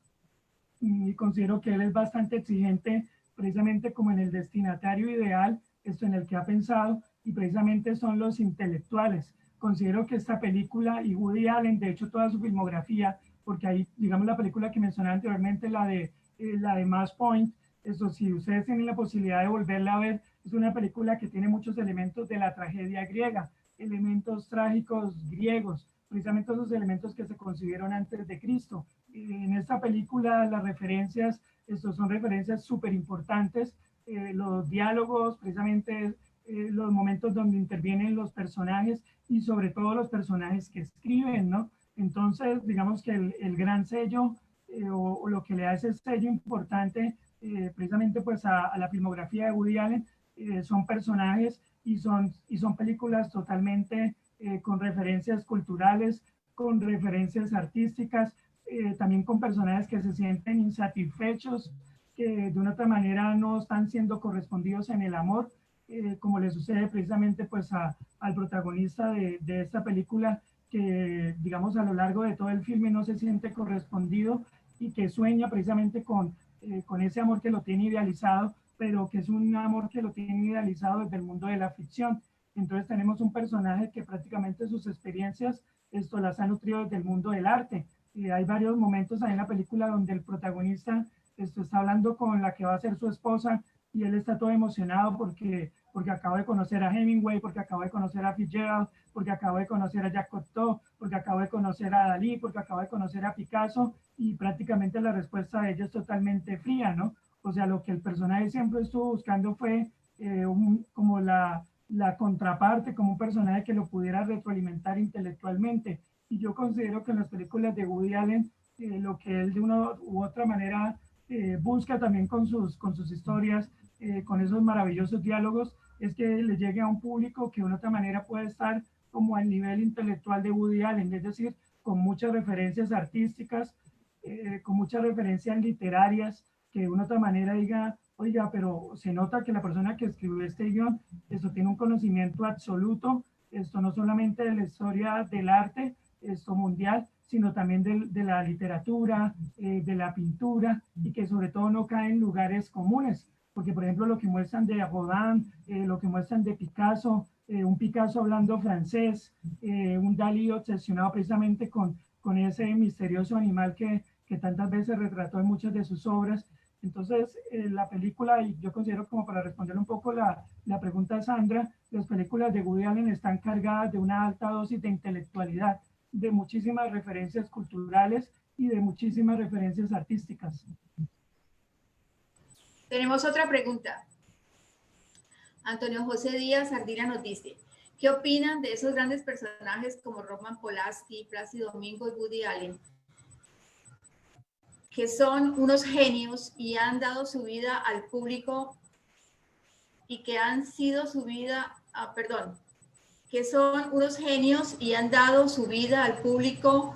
y considero que él es bastante exigente precisamente como en el destinatario ideal, en el que ha pensado, y precisamente son los intelectuales. Considero que esta película y Woody Allen, de hecho toda su filmografía, porque ahí, digamos, la película que mencionaba anteriormente, la de Match Point, si ustedes tienen la posibilidad de volverla a ver, es una película que tiene muchos elementos de la tragedia griega, elementos trágicos griegos, precisamente esos elementos que se concibieron antes de Cristo. En esta película las referencias, son referencias súper importantes, los diálogos, precisamente los momentos donde intervienen los personajes y sobre todo los personajes que escriben, ¿no? Entonces, digamos que el gran sello o lo que le da ese sello importante precisamente pues a la filmografía de Woody Allen son personajes y son películas totalmente con referencias culturales, con referencias artísticas, también con personajes que se sienten insatisfechos, que de una otra manera no están siendo correspondidos en el amor, como le sucede precisamente pues al protagonista de esta película, que digamos a lo largo de todo el filme no se siente correspondido y que sueña precisamente con ese amor que lo tiene idealizado, pero que es un amor que lo tiene idealizado desde el mundo de la ficción. Entonces tenemos un personaje que prácticamente sus experiencias las ha nutrido desde el mundo del arte. Hay varios momentos ahí en la película donde el protagonista está hablando con la que va a ser su esposa y él está todo emocionado porque acaba de conocer a Hemingway, porque acaba de conocer a Fitzgerald, porque acaba de conocer a Jacques Cocteau, porque acaba de conocer a Dalí, porque acaba de conocer a Picasso, y prácticamente la respuesta de ella es totalmente fría, ¿no? O sea, lo que el personaje siempre estuvo buscando fue como la contraparte, como un personaje que lo pudiera retroalimentar intelectualmente. Y yo considero que en las películas de Woody Allen, lo que él de una u otra manera busca también con sus historias, con esos maravillosos diálogos, es que le llegue a un público que de una otra manera puede estar como al nivel intelectual de Woody Allen, es decir, con muchas referencias artísticas, con muchas referencias literarias, que de una otra manera diga, oiga, pero se nota que la persona que escribió este guión, tiene un conocimiento absoluto, no solamente de la historia del arte, mundial, sino también de la literatura, de la pintura, y que sobre todo no cae en lugares comunes, porque por ejemplo lo que muestran de Rodin, lo que muestran de Picasso, un Picasso hablando francés, un Dalí obsesionado precisamente con ese misterioso animal que que tantas veces retrató en muchas de sus obras. Entonces, la película, y yo considero como para responder un poco la pregunta de Sandra, las películas de Woody Allen están cargadas de una alta dosis de intelectualidad, de muchísimas referencias culturales y de muchísimas referencias artísticas. Tenemos otra pregunta. Antonio José Díaz Ardila nos dice, ¿qué opinan de esos grandes personajes como Roman Polanski, Plácido Domingo y Woody Allen, que son unos genios y han dado su vida al público y que han sido su vida, que son unos genios y han dado su vida al público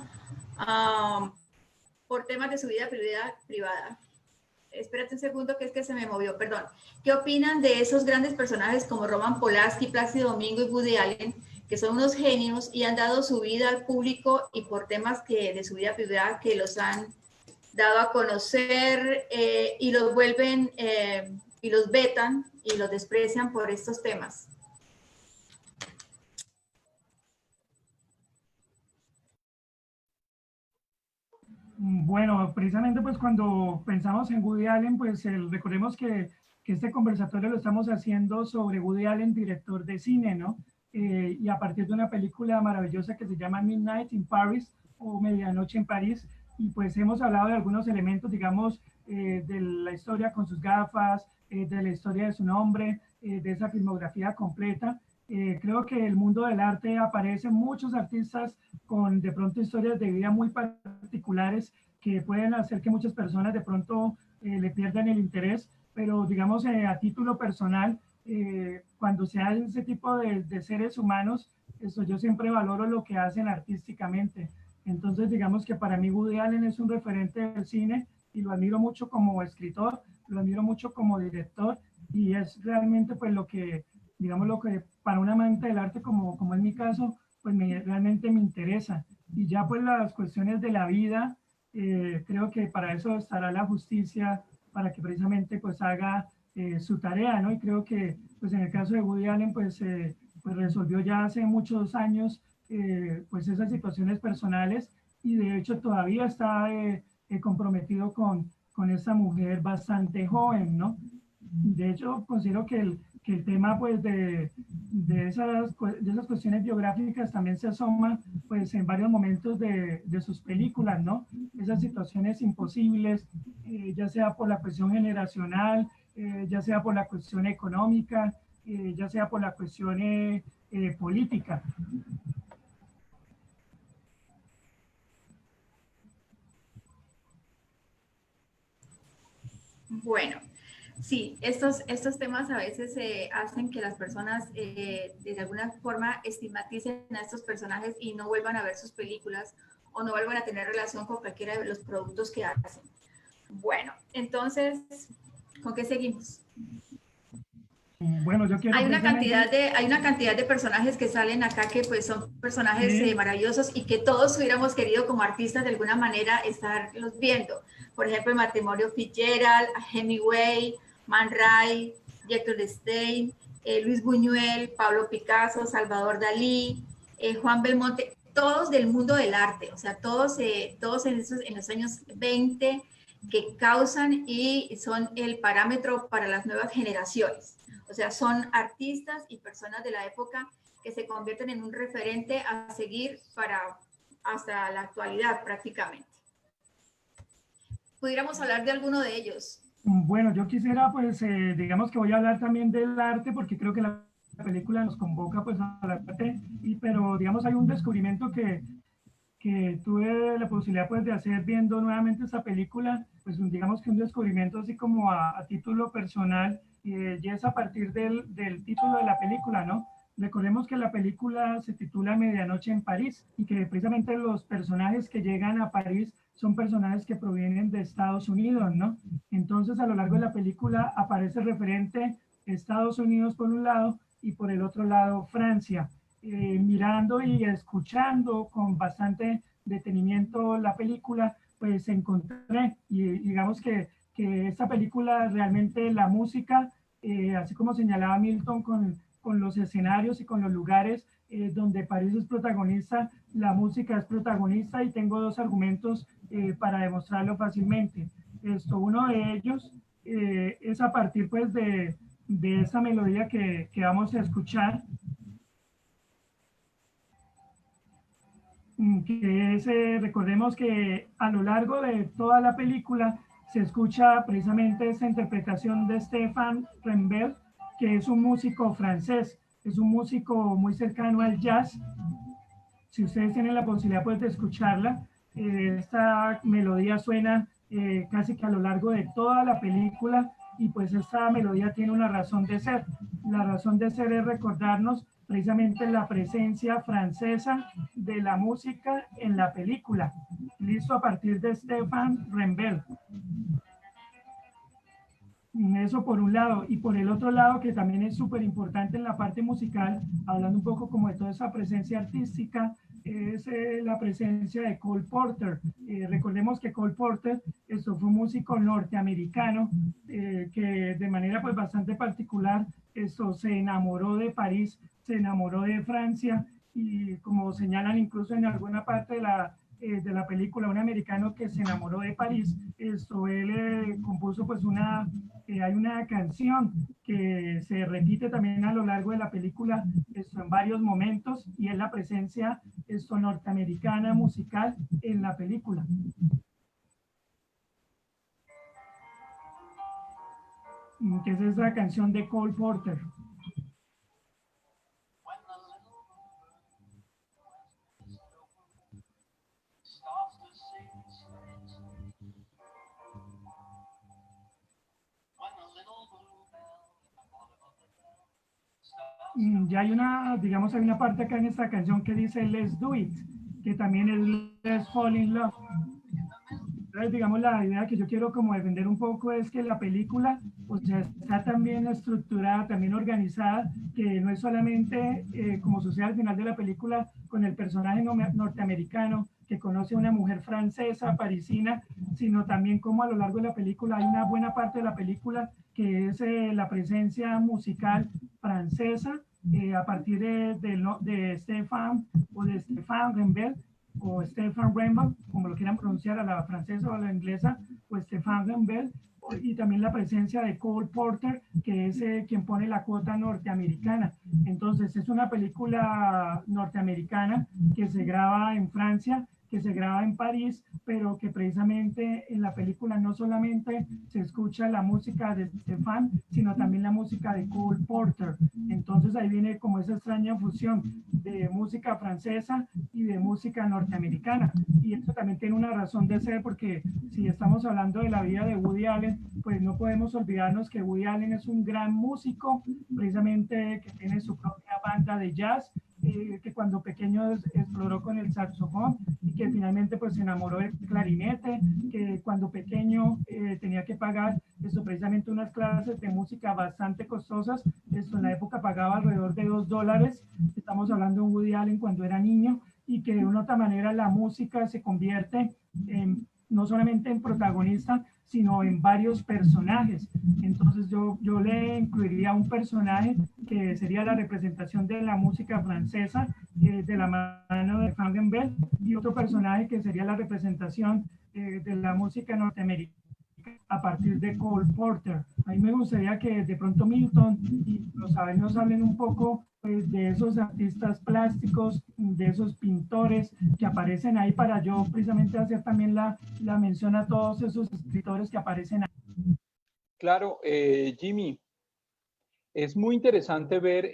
por temas de su vida privada? Espérate un segundo, que es que se me movió, perdón. ¿Qué opinan de esos grandes personajes como Roman Polanski, Plácido Domingo y Woody Allen, que son unos genios y han dado su vida al público y por temas de su vida privada que los han dado a conocer y los vuelven y los vetan y los desprecian por estos temas? Bueno, precisamente pues cuando pensamos en Woody Allen, pues recordemos que este conversatorio lo estamos haciendo sobre Woody Allen, director de cine, ¿no? Y a partir de una película maravillosa que se llama Midnight in Paris o Medianoche en París, y pues hemos hablado de algunos elementos, digamos, de la historia con sus gafas, de la historia de su nombre, de esa filmografía completa. Creo que el mundo del arte aparecen muchos artistas con de pronto historias de vida muy particulares que pueden hacer que muchas personas de pronto le pierdan el interés, pero digamos a título personal, cuando se hacen ese tipo de seres humanos, eso yo siempre valoro lo que hacen artísticamente. Entonces digamos que para mí Woody Allen es un referente del cine y lo admiro mucho como escritor, lo admiro mucho como director y es realmente pues lo que, digamos, lo que para un amante del arte como en mi caso, pues realmente me interesa. Y ya pues las cuestiones de la vida, creo que para eso estará la justicia, para que precisamente pues haga su tarea, ¿no? Y creo que pues en el caso de Woody Allen pues, pues resolvió ya hace muchos años pues esas situaciones personales y de hecho todavía está comprometido con esa mujer bastante joven, ¿no? De hecho, considero que el tema pues, de esas cuestiones biográficas también se asoma pues, en varios momentos de sus películas, ¿no? Esas situaciones imposibles, ya sea por la cuestión generacional, ya sea por la cuestión económica, ya sea por la cuestión política. Bueno, sí, estos temas a veces hacen que las personas de alguna forma estigmaticen a estos personajes y no vuelvan a ver sus películas o no vuelvan a tener relación con cualquiera de los productos que hacen. Bueno, entonces, ¿con qué seguimos? Bueno, yo quiero hay una cantidad de personajes que salen acá que pues son personajes maravillosos y que todos hubiéramos querido como artistas de alguna manera estarlos viendo. Por ejemplo, el matrimonio Fitzgerald, Hemingway, Man Ray, Jethro Stein, Luis Buñuel, Pablo Picasso, Salvador Dalí, Juan Belmonte, todos del mundo del arte, o sea, todos en los años 20 que causan y son el parámetro para las nuevas generaciones. O sea, son artistas y personas de la época que se convierten en un referente a seguir hasta la actualidad prácticamente. ¿Pudiéramos hablar de alguno de ellos? Bueno, yo quisiera, pues, digamos que voy a hablar también del arte porque creo que la película nos convoca, pues, al arte, pero, digamos, hay un descubrimiento que tuve la posibilidad, pues, de hacer viendo nuevamente esta película, pues, digamos que un descubrimiento así como a título personal, y es a partir del título de la película, ¿no? Recordemos que la película se titula Medianoche en París y que precisamente los personajes que llegan a París son personajes que provienen de Estados Unidos, ¿no? Entonces, a lo largo de la película aparece el referente Estados Unidos por un lado y por el otro lado Francia. Mirando y escuchando con bastante detenimiento la película, pues encontré, y digamos que esta película realmente la música, así como señalaba Milton con los escenarios y con los lugares donde París es protagonista, la música es protagonista y tengo dos argumentos para demostrarlo fácilmente. Uno de ellos es a partir pues de esa melodía que vamos a escuchar, que es, recordemos que a lo largo de toda la película se escucha precisamente esta interpretación de Stéphane Rembert, que es un músico francés, es un músico muy cercano al jazz. Si ustedes tienen la posibilidad pues, de escucharla, esta melodía suena casi que a lo largo de toda la película, y pues esta melodía tiene una razón de ser. La razón de ser es recordarnos precisamente la presencia francesa de la música en la película, listo a partir de Stéphane Rembert. Eso por un lado, y por el otro lado, que también es súper importante en la parte musical, hablando un poco como de toda esa presencia artística, es la presencia de Cole Porter. Recordemos que Cole Porter fue un músico norteamericano que de manera pues bastante particular se enamoró de París, se enamoró de Francia, y como señalan incluso en alguna parte de la película, un americano que se enamoró de París, él compuso pues hay una canción que se repite también a lo largo de la película en varios momentos, y es la presencia norteamericana musical en la película. Que es esa canción de Cole Porter. Ya hay digamos, hay una parte acá en esta canción que dice Let's Do It, que también es Let's Fall in Love. Entonces, digamos, la idea que yo quiero como defender un poco es que la película, o sea, está también estructurada, también organizada, que no es solamente, como sucede al final de la película, con el personaje norteamericano que conoce a una mujer francesa, parisina, sino también como a lo largo de la película hay una buena parte de la película que es la presencia musical francesa, a partir de Stéphane o de Stéphane Rembert, o Stéphane Rembert, como lo quieran pronunciar, a la francesa o a la inglesa, o Stéphane Rembert, y también la presencia de Cole Porter, que es quien pone la cuota norteamericana. Entonces es una película norteamericana que se graba en Francia, que se graba en París, pero que precisamente en la película no solamente se escucha la música de Stéphane, sino también la música de Cole Porter. Entonces ahí viene como esa extraña fusión de música francesa y de música norteamericana. Y esto también tiene una razón de ser, porque si estamos hablando de la vida de Woody Allen, pues no podemos olvidarnos que Woody Allen es un gran músico, precisamente que tiene su propia banda de jazz, que cuando pequeño exploró con el saxofón, y que finalmente pues se enamoró del clarinete, que cuando pequeño tenía que pagar precisamente unas clases de música bastante costosas. En la época pagaba alrededor de $2, estamos hablando de un Woody Allen cuando era niño, y que de una otra manera la música se convierte no solamente en protagonista, sino en varios personajes. Entonces yo le incluiría un personaje que sería la representación de la música francesa, de la mano de Frankenberg, y otro personaje que sería la representación de la música norteamericana a partir de Cole Porter. A mí me gustaría que de pronto Milton y los saben nos hablen un poco de esos artistas plásticos, de esos pintores que aparecen ahí, para yo precisamente hacer también la mención a todos esos escritores que aparecen ahí. Claro, Jimmy, es muy interesante ver,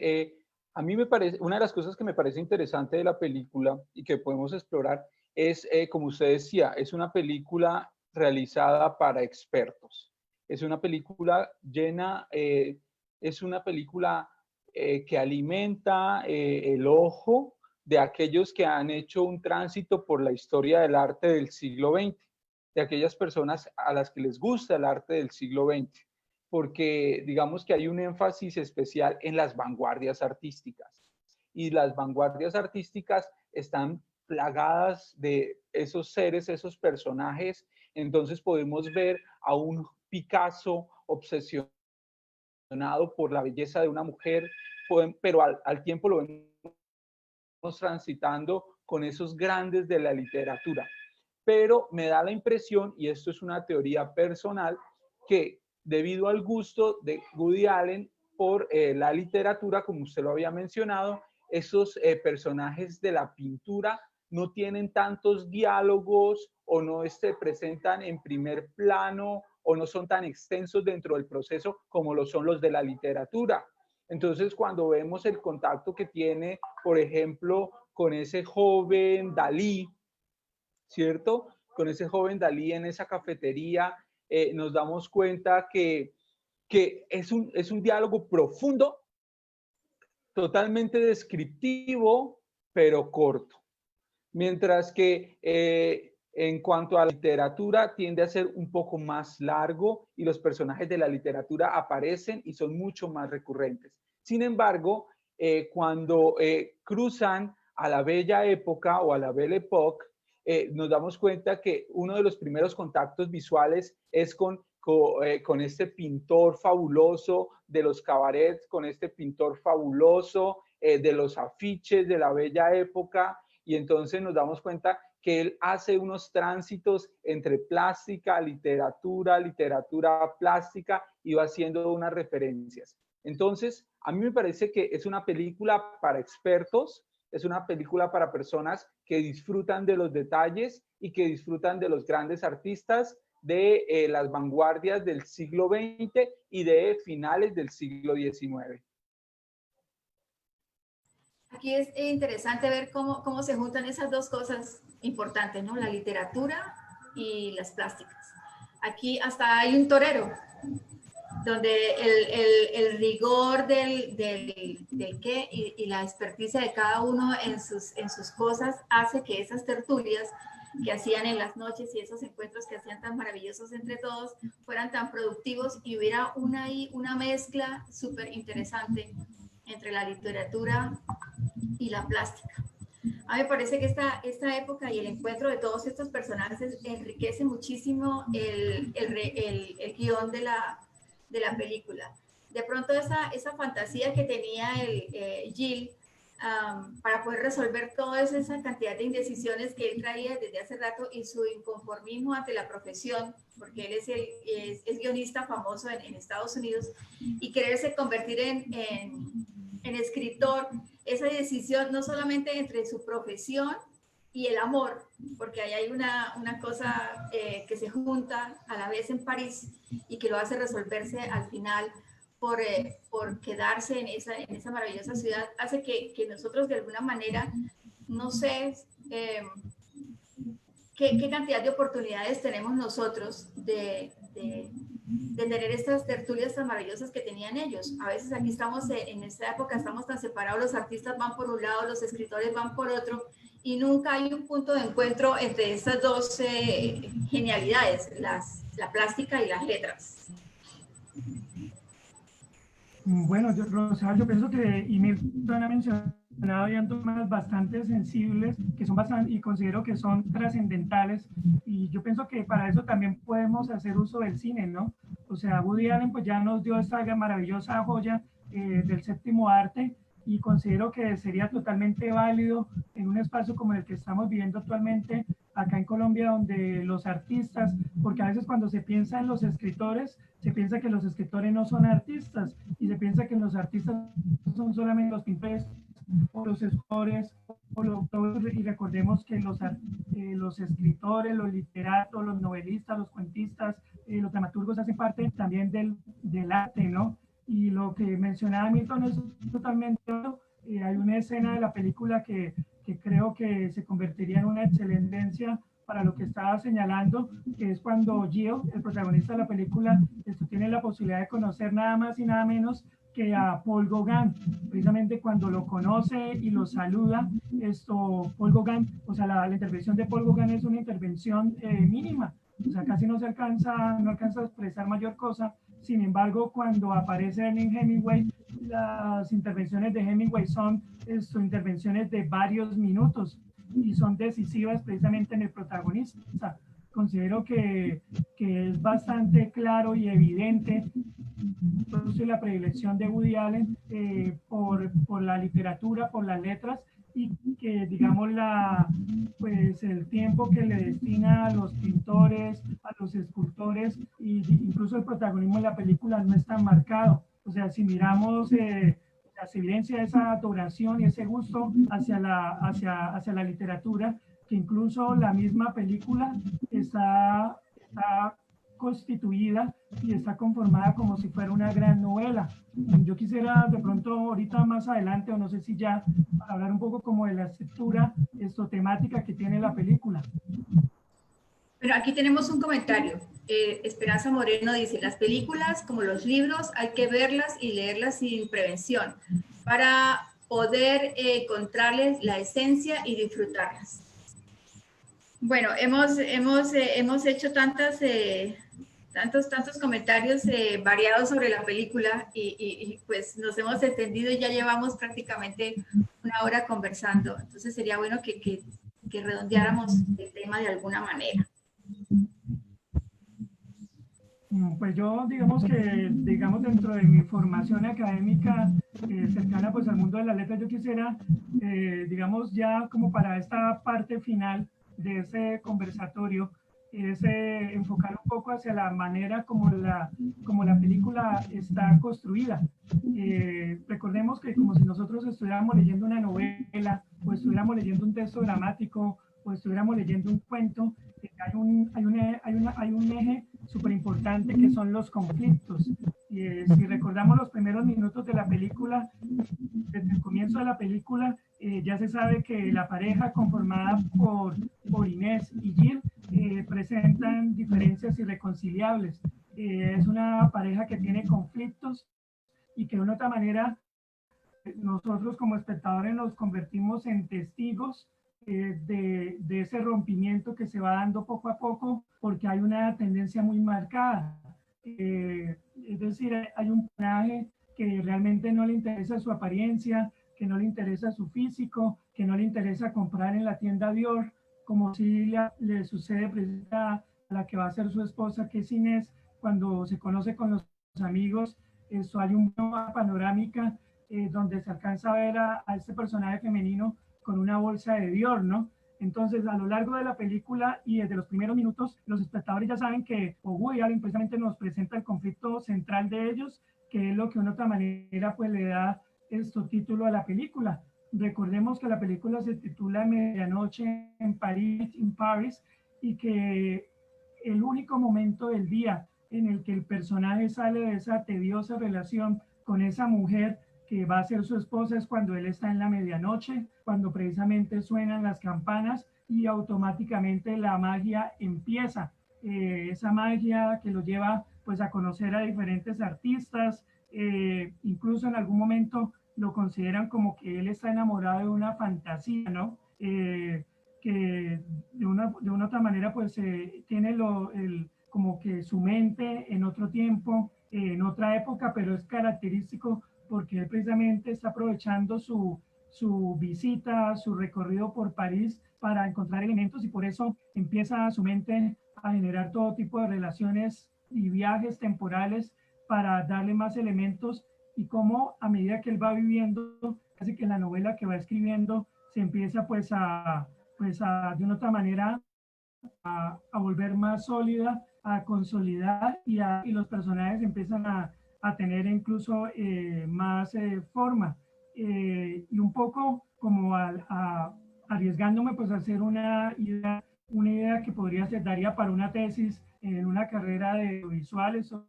a mí me parece, una de las cosas que me parece interesante de la película y que podemos explorar es, como usted decía, es una película realizada para expertos. Es una película llena, es una película que alimenta el ojo de aquellos que han hecho un tránsito por la historia del arte del siglo XX, de aquellas personas a las que les gusta el arte del siglo XX, porque digamos que hay un énfasis especial en las vanguardias artísticas, y las vanguardias artísticas están plagadas de esos seres, esos personajes. Entonces podemos ver a un Picasso obsesionado por la belleza de una mujer, pero al tiempo lo vemos transitando con esos grandes de la literatura. pero me da la impresión, y esto es una teoría personal, que debido al gusto de Woody Allen por la literatura, como usted lo había mencionado, esos personajes de la pintura no tienen tantos diálogos o no se presentan en primer plano o no son tan extensos dentro del proceso como lo son los de la literatura. Entonces, cuando vemos el contacto que tiene, por ejemplo, con ese joven Dalí, ¿cierto? Con ese joven Dalí en esa cafetería, nos damos cuenta que es un diálogo profundo, totalmente descriptivo, pero corto. Mientras que en cuanto a la literatura tiende a ser un poco más largo y los personajes de la literatura aparecen y son mucho más recurrentes. Sin embargo, cuando cruzan a la Bella Época o a la Belle Époque, nos damos cuenta que uno de los primeros contactos visuales es con este pintor fabuloso de los cabarets, con este pintor fabuloso de los afiches de la Bella Época, y entonces nos damos cuenta que él hace unos tránsitos entre plástica, literatura, literatura plástica, y va haciendo unas referencias. Entonces, a mí me parece que es una película para expertos, es una película para personas que disfrutan de los detalles y que disfrutan de los grandes artistas de las vanguardias del siglo XX y de finales del siglo XIX. Aquí es interesante ver cómo se juntan esas dos cosas importantes, ¿no? La literatura y las plásticas. Aquí hasta hay un torero, donde el rigor del qué y la experticia de cada uno en sus cosas hace que esas tertulias que hacían en las noches y esos encuentros que hacían tan maravillosos entre todos fueran tan productivos y hubiera una mezcla súper interesante entre la literatura y la plástica. A mí me parece que esta época y el encuentro de todos estos personajes enriquece muchísimo el guión de la película. De pronto esa fantasía que tenía Jill para poder resolver toda esa cantidad de indecisiones que él traía desde hace rato y su inconformismo ante la profesión, porque él es guionista famoso en Estados Unidos, y quererse convertir en escritor, esa decisión no solamente entre su profesión y el amor, porque ahí hay una cosa que se junta a la vez en París y que lo hace resolverse al final por quedarse en esa maravillosa ciudad, hace que nosotros de alguna manera, no sé qué cantidad de oportunidades tenemos nosotros de tener estas tertulias tan maravillosas que tenían ellos. A veces aquí estamos, en esta época estamos tan separados, los artistas van por un lado, los escritores van por otro, y nunca hay un punto de encuentro entre estas dos genialidades, la plástica y las letras. Bueno, Rosa, yo pienso que, y Milton ha mencionado ya temas bastante sensibles, que son bastante, y considero que son trascendentales, y yo pienso que para eso también podemos hacer uso del cine, ¿no? O sea, Woody Allen pues ya nos dio esta maravillosa joya del séptimo arte, y considero que sería totalmente válido en un espacio como el que estamos viviendo actualmente acá en Colombia, donde los artistas, porque a veces cuando se piensa en los escritores, se piensa que los escritores no son artistas, y se piensa que los artistas son solamente los pintores o los escritores, y recordemos que los escritores, los literatos, los novelistas, los cuentistas, los dramaturgos hacen parte también del arte, ¿no? Y lo que mencionaba Milton es totalmente cierto. Hay una escena de la película que creo que se convertiría en una excelencia para lo que estaba señalando, que es cuando Gio, el protagonista de la película, tiene la posibilidad de conocer nada más y nada menos que a Paul Gauguin. Precisamente cuando lo conoce y lo saluda, Paul Gauguin, o sea, la intervención de Paul Gauguin es una intervención mínima, o sea, casi no alcanza a expresar mayor cosa. Sin embargo, cuando aparece Ernest Hemingway, las intervenciones de Hemingway son intervenciones de varios minutos y son decisivas precisamente en el protagonista. Considero que es bastante claro y evidente la predilección de Woody Allen por la literatura, por las letras, y que, digamos, pues el tiempo que le destina a los pintores, a los escultores, e incluso el protagonismo de la película no es tan marcado. O sea, si miramos, se evidencia esa adoración y ese gusto hacia la literatura, que incluso la misma película está constituida y está conformada como si fuera una gran novela. Yo quisiera de pronto ahorita más adelante, o no sé si ya, para hablar un poco como de la estructura temática que tiene la película. Pero aquí tenemos un comentario. Esperanza Moreno dice, las películas como los libros hay que verlas y leerlas sin prevención para poder encontrarles la esencia y disfrutarlas. Bueno, hemos hecho tantos comentarios variados sobre la película y pues nos hemos extendido y ya llevamos prácticamente una hora conversando. Entonces sería bueno que redondeáramos el tema de alguna manera. Pues yo, digamos que, dentro de mi formación académica cercana pues al mundo de las letras, yo quisiera, digamos, ya como para esta parte final de ese conversatorio, es enfocar un poco hacia la manera como la película está construida. Recordemos que como si nosotros estuviéramos leyendo una novela, o estuviéramos leyendo un texto dramático, o estuviéramos leyendo un cuento, hay un eje súper importante que son los conflictos. Si recordamos los primeros minutos de la película, desde el comienzo de la película, ya se sabe que la pareja conformada por Inés y Jill presentan diferencias irreconciliables. Es una pareja que tiene conflictos y que de una otra manera nosotros como espectadores nos convertimos en testigos de ese rompimiento que se va dando poco a poco, porque hay una tendencia muy marcada. Es decir, hay un personaje que realmente no le interesa su apariencia, que no le interesa su físico, que no le interesa comprar en la tienda Dior, como si le sucede a la que va a ser su esposa, que es Inés, cuando se conoce con los amigos. Hay una panorámica donde se alcanza a ver a este personaje femenino con una bolsa de Dior, ¿no? Entonces, a lo largo de la película y desde los primeros minutos, los espectadores ya saben que Woody Allen precisamente nos presenta el conflicto central de ellos, que es lo que de una otra manera pues le da título a la película. Recordemos que la película se titula Medianoche en París, y que el único momento del día en el que el personaje sale de esa tediosa relación con esa mujer que va a ser su esposa es cuando él está en la medianoche, cuando precisamente suenan las campanas y automáticamente la magia empieza. Esa magia que lo lleva pues a conocer a diferentes artistas, incluso en algún momento lo consideran como que él está enamorado de una fantasía, ¿no? Que de una otra manera pues tiene como que su mente en otro tiempo, en otra época, pero es característico porque él precisamente está aprovechando su visita, su recorrido por París para encontrar elementos, y por eso empieza su mente a generar todo tipo de relaciones y viajes temporales para darle más elementos, y cómo a medida que él va viviendo, casi que la novela que va escribiendo se empieza pues de una otra manera a volver más sólida, a consolidar, y los personajes empiezan a tener incluso más forma. Y un poco como arriesgándome pues a hacer una idea que podría ser, daría para una tesis en una carrera de visuales o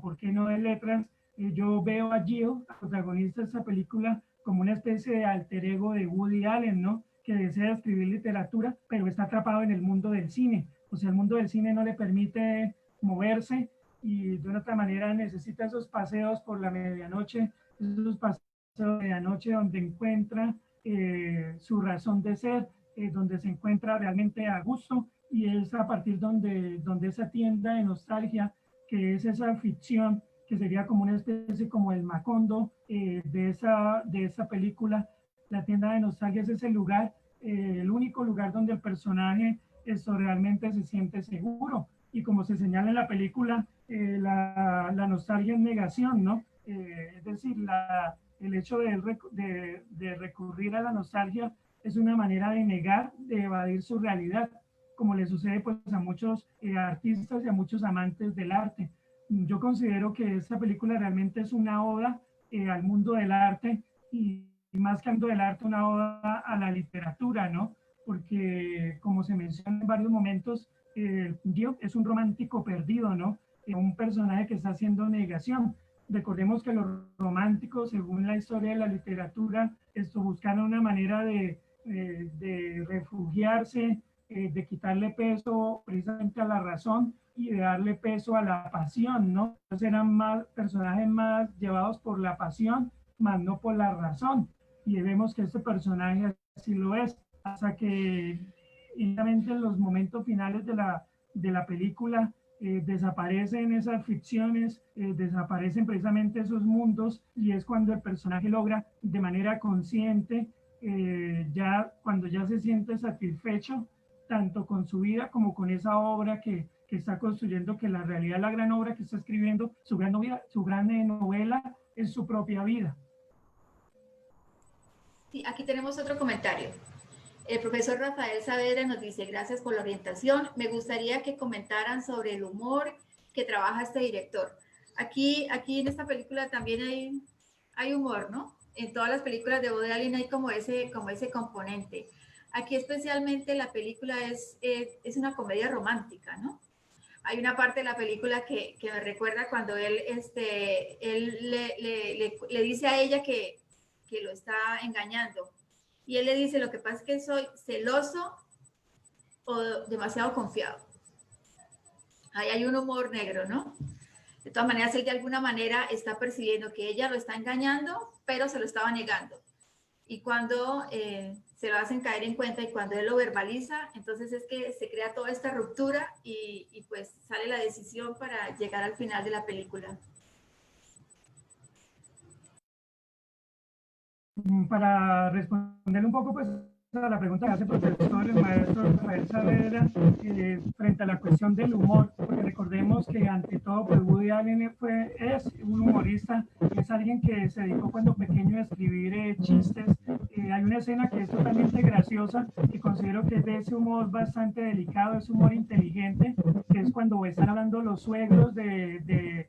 por qué no de letras. Yo veo a Jill, la protagonista de esta película, como una especie de alter ego de Woody Allen, ¿no? Que desea escribir literatura, pero está atrapado en el mundo del cine. O sea, el mundo del cine no le permite moverse, y de una otra manera necesita esos paseos por la medianoche, esos paseos de medianoche donde encuentra su razón de ser, donde se encuentra realmente a gusto, y es a partir donde esa tienda de nostalgia, que es esa ficción, que sería como una especie como el Macondo de esa película. La tienda de nostalgia es ese lugar, el único lugar donde el personaje realmente se siente seguro. Y como se señala en la película, la nostalgia es negación, ¿no? Es decir, El hecho de recurrir a la nostalgia es una manera de negar, de evadir su realidad, como le sucede pues a muchos artistas y a muchos amantes del arte. Yo considero que esta película realmente es una oda al mundo del arte y más que al mundo del arte, una oda a la literatura, ¿no? Porque como se menciona en varios momentos, Gil es un romántico perdido, ¿no? Un personaje que está haciendo negación. Recordemos que los románticos, según la historia de la literatura, buscaron una manera de refugiarse, de quitarle peso precisamente a la razón y de darle peso a la pasión, ¿no? Entonces eran más personajes más llevados por la pasión, más no por la razón. Y vemos que este personaje así lo es, hasta que inmediatamente en los momentos finales de la película desaparecen esas ficciones, desaparecen precisamente esos mundos y es cuando el personaje logra de manera consciente, cuando ya se siente satisfecho, tanto con su vida como con esa obra que está construyendo, que la realidad, la gran obra que está escribiendo, su gran novela es su propia vida. Sí, aquí tenemos otro comentario. El profesor Rafael Saavedra nos dice, gracias por la orientación. Me gustaría que comentaran sobre el humor que trabaja este director. Aquí en esta película también hay humor, ¿no? En todas las películas de Woody Allen hay como ese componente. Aquí especialmente la película es una comedia romántica, ¿no? Hay una parte de la película que me recuerda cuando él le dice a ella que lo está engañando. Y él le dice, lo que pasa es que soy celoso o demasiado confiado. Ahí hay un humor negro, ¿no? De todas maneras, él de alguna manera está percibiendo que ella lo está engañando, pero se lo estaba negando. Y cuando se lo hacen caer en cuenta y cuando él lo verbaliza, entonces es que se crea toda esta ruptura y pues sale la decisión para llegar al final de la película. Para responder un poco pues, a la pregunta que hace el profesor, el maestro Rafael Saavedra, frente a la cuestión del humor, porque recordemos que ante todo pues Woody Allen es un humorista, es alguien que se dedicó cuando pequeño a escribir chistes. Hay una escena que es totalmente graciosa, que considero que es de ese humor bastante delicado, es humor inteligente, que es cuando están hablando los suegros del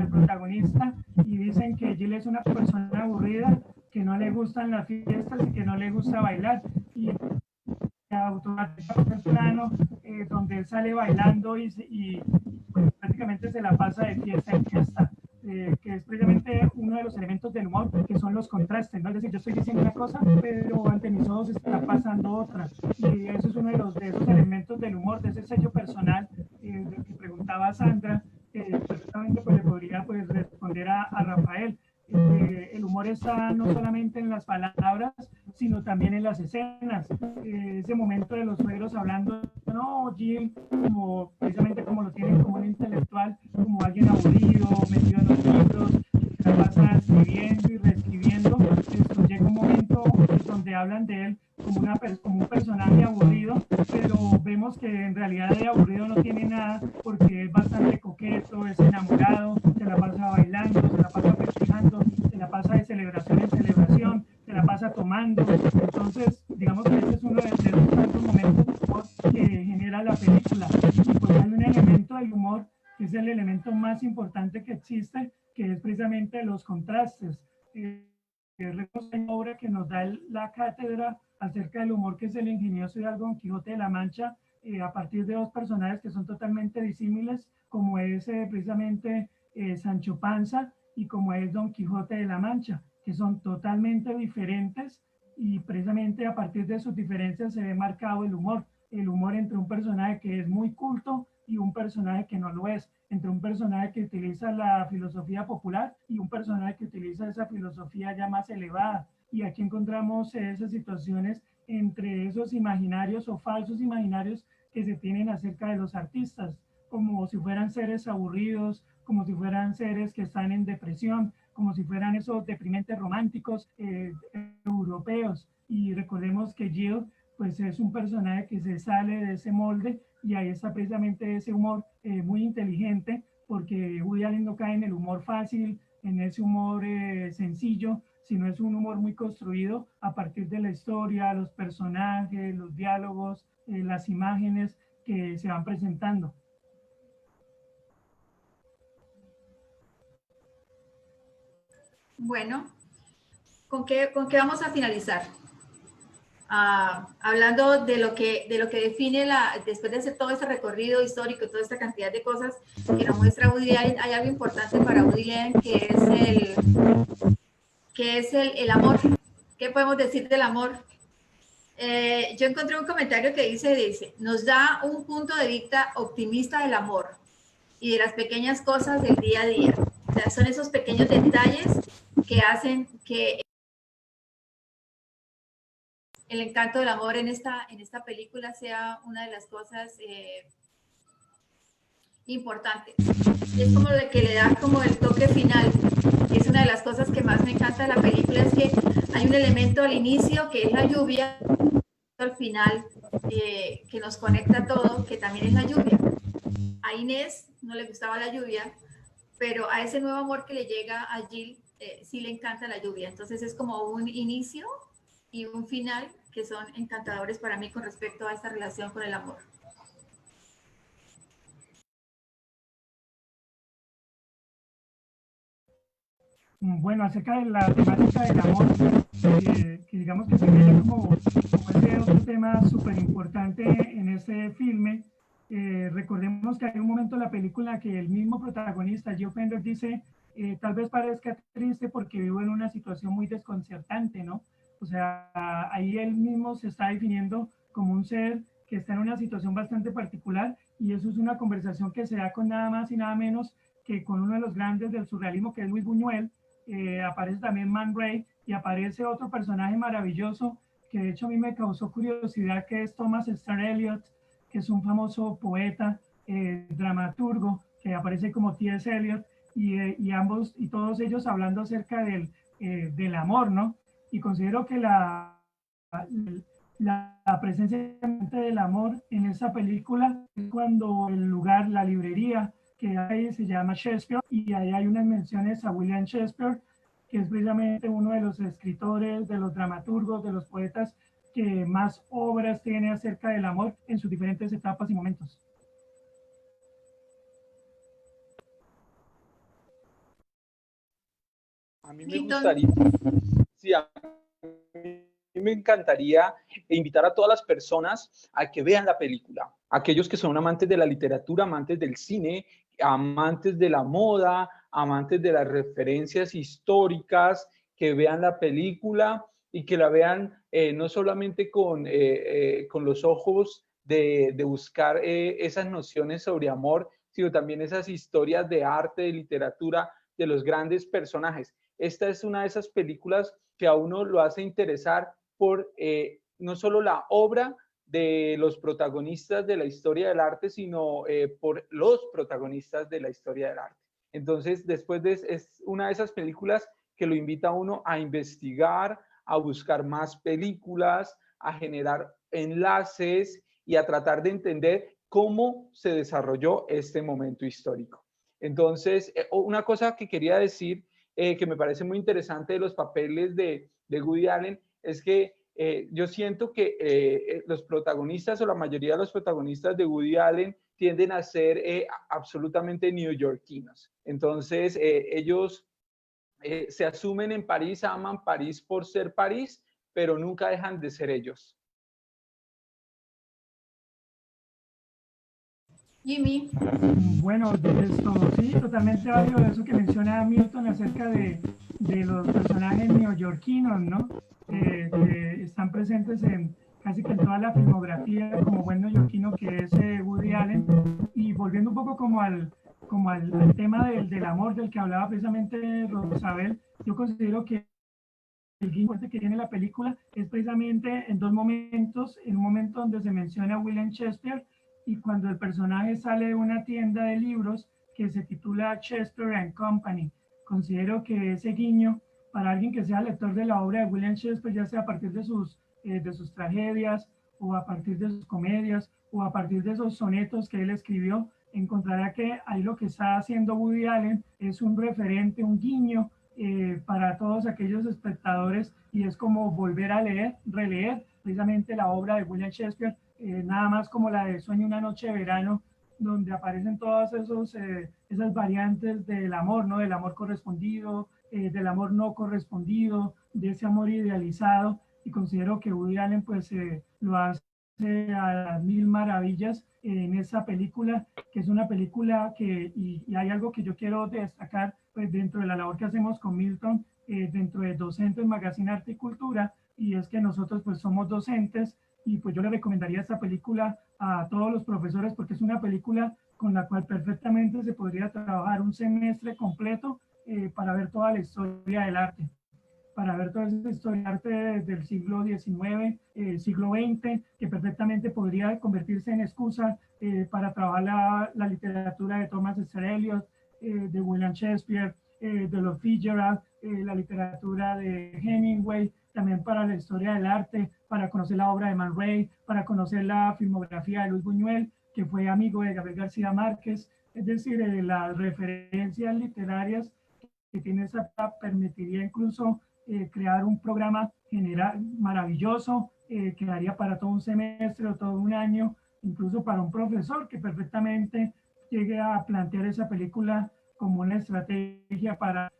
protagonista y dicen que Jill es una persona aburrida, que no le gustan las fiestas y que no le gusta bailar. Y automáticamente el plano donde él sale bailando y pues, prácticamente se la pasa de fiesta en fiesta. Que es precisamente uno de los elementos del humor, que son los contrastes, ¿no? Es decir, yo estoy diciendo una cosa, pero ante mis ojos está pasando otra. Y eso es uno de esos elementos del humor, de ese sello personal del que preguntaba Sandra, perfectamente pues, le podría pues, responder a Rafael. El humor está no solamente en las palabras, sino también en las escenas. Ese momento de los suegros hablando, no, Jim, como, precisamente como lo tienen como un intelectual, como alguien aburrido, metido en los libros, que se la pasa escribiendo y reescribiendo. Esto llega un momento donde hablan de él como un personaje aburrido, pero vemos que en realidad de aburrido no tiene nada porque es bastante coqueto, es enamorado, se la pasa bailando, se la pasa festejando, se la pasa de celebración en celebración, se la pasa tomando. Entonces, digamos que este es uno de esos tantos momentos de humor que genera la película. Y pues hay un elemento del humor que es el elemento más importante que existe, que es precisamente los contrastes. Es una obra que nos da la cátedra acerca del humor, que es el ingenioso Hidalgo Don Quijote de la Mancha, a partir de dos personajes que son totalmente disímiles, como es precisamente Sancho Panza y como es Don Quijote de la Mancha, que son totalmente diferentes y precisamente a partir de sus diferencias se ve marcado el humor entre un personaje que es muy culto y un personaje que no lo es, entre un personaje que utiliza la filosofía popular y un personaje que utiliza esa filosofía ya más elevada. Y aquí encontramos esas situaciones entre esos imaginarios o falsos imaginarios que se tienen acerca de los artistas, como si fueran seres aburridos, como si fueran seres que están en depresión, como si fueran esos deprimentes románticos europeos. Y recordemos que Jill pues es un personaje que se sale de ese molde y ahí está precisamente ese humor muy inteligente, porque Woody Allen no cae en el humor fácil en ese humor sencillo, sino es un humor muy construido a partir de la historia, los personajes, los diálogos, las imágenes que se van presentando. Bueno, ¿con qué vamos a finalizar? Hablando de lo que define después de hacer todo este recorrido histórico, toda esta cantidad de cosas que nos muestra Woody Allen, hay algo importante para Woody Allen que es el amor. ¿Qué podemos decir del amor? Yo encontré un comentario que dice, nos da un punto de vista optimista del amor y de las pequeñas cosas del día a día. O sea, son esos pequeños detalles que hacen que el encanto del amor en esta película sea una de las cosas importantes. Es como lo que le da como el toque final. Es una de las cosas que más me encanta de la película, es que hay un elemento al inicio que es la lluvia, al final que nos conecta todo, que también es la lluvia. A Inés no le gustaba la lluvia, pero a ese nuevo amor que le llega a Jill sí le encanta la lluvia. Entonces es como un inicio y un final que son encantadores para mí con respecto a esta relación con el amor. Bueno, acerca de la temática del amor, que digamos que se ve como ese otro tema súper importante en este filme, recordemos que hay un momento en la película que el mismo protagonista, Joe Pender, dice, tal vez parezca triste porque vivo en una situación muy desconcertante, ¿no? O sea, ahí él mismo se está definiendo como un ser que está en una situación bastante particular, y eso es una conversación que se da con nada más y nada menos que con uno de los grandes del surrealismo, que es Luis Buñuel. Aparece también Man Ray y aparece otro personaje maravilloso que de hecho a mí me causó curiosidad, que es Thomas Starr Eliot, que es un famoso poeta, dramaturgo, que aparece como T.S. Eliot, y ambos y todos ellos hablando acerca del amor, ¿no? Y considero que la presencia del amor en esa película es cuando el lugar, la librería que hay se llama Shakespeare, y ahí hay unas menciones a William Shakespeare, que es precisamente uno de los escritores, de los dramaturgos, de los poetas que más obras tiene acerca del amor en sus diferentes etapas y momentos. A mí me gustaría, sí, a mí me encantaría invitar a todas las personas a que vean la película. Aquellos que son amantes de la literatura, amantes del cine, amantes de la moda, amantes de las referencias históricas, que vean la película y que la vean no solamente con los ojos de buscar esas nociones sobre amor, sino también esas historias de arte, de literatura, de los grandes personajes. Esta es una de esas películas que a uno lo hace interesar por no solo la obra de los protagonistas de la historia del arte, sino por los protagonistas de la historia del arte. Entonces, es una de esas películas que lo invita a uno a investigar, a buscar más películas, a generar enlaces y a tratar de entender cómo se desarrolló este momento histórico. Entonces, una cosa que quería decir, que me parece muy interesante de los papeles de Woody Allen, es que yo siento que los protagonistas o la mayoría de los protagonistas de Woody Allen tienden a ser absolutamente neoyorquinos. Entonces, ellos se asumen en París, aman París por ser París, pero nunca dejan de ser ellos. Jimmy. Bueno, esto sí, totalmente válido eso que menciona Milton acerca de los personajes neoyorquinos, ¿no? Que están presentes en casi que en toda la filmografía como buen neoyorquino que es Woody Allen. Y volviendo un poco como al tema del amor del que hablaba precisamente Rosabel, yo considero que el guiño que tiene la película es precisamente en dos momentos, en un momento donde se menciona a William Shakespeare y cuando el personaje sale de una tienda de libros que se titula Shakespeare and Company. Considero que ese guiño, para alguien que sea lector de la obra de William Shakespeare, ya sea a partir de sus tragedias o a partir de sus comedias o a partir de esos sonetos que él escribió, encontrará que ahí lo que está haciendo Woody Allen es un referente, un guiño para todos aquellos espectadores, y es como volver a leer, releer precisamente la obra de William Shakespeare, nada más como la de Sueño una noche de verano, donde aparecen todas esas variantes del amor, ¿no? Del amor correspondido, del amor no correspondido, de ese amor idealizado, y considero que Woody Allen pues lo hace a las mil maravillas en esa película, que es una película que, y hay algo que yo quiero destacar pues dentro de la labor que hacemos con Milton, dentro de Docentes Magazine Arte y Cultura, y es que nosotros pues somos docentes, y pues yo le recomendaría esta película a todos los profesores porque es una película con la cual perfectamente se podría trabajar un semestre completo para ver toda la historia del arte, para ver toda esa historia del arte del siglo XIX, siglo XX, que perfectamente podría convertirse en excusa para trabajar la literatura de Thomas Eliot, de William Shakespeare, de Lord Fitzgerald, la literatura de Hemingway, también para la historia del arte, para conocer la obra de Man Ray, para conocer la filmografía de Luis Buñuel, que fue amigo de Gabriel García Márquez. Es decir, las referencias literarias que tiene esa permitiría incluso crear un programa general maravilloso que daría para todo un semestre o todo un año, incluso para un profesor que perfectamente llegue a plantear esa película como una estrategia para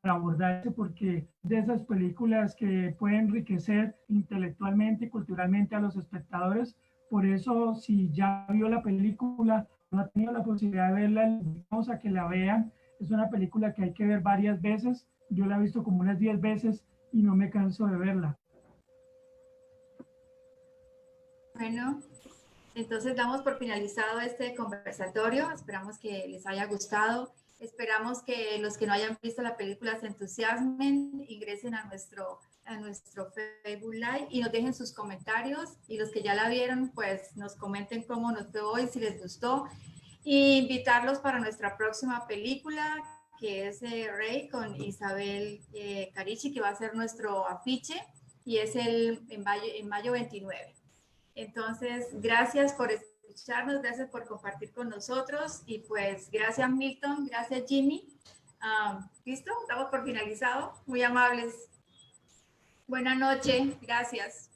abordarse, porque de esas películas que pueden enriquecer intelectualmente y culturalmente a los espectadores. Por eso, si ya vio la película, no ha tenido la posibilidad de verla, les invitamos a que la vean. Es una película que hay que ver varias veces. Yo la he visto como unas 10 veces y no me canso de verla. Bueno, entonces damos por finalizado este conversatorio. Esperamos que les haya gustado. Esperamos que los que no hayan visto la película se entusiasmen, ingresen a nuestro Facebook Live y nos dejen sus comentarios. Y los que ya la vieron, pues nos comenten cómo nos fue hoy, si les gustó. Y invitarlos para nuestra próxima película, que es Rey, con Isabel Carici, que va a ser nuestro afiche, y es en mayo 29. Entonces, gracias por escucharnos, gracias por compartir con nosotros, y pues gracias Milton, gracias Jimmy. ¿Listo? Estamos por finalizado. Muy amables. Buenas noches, gracias.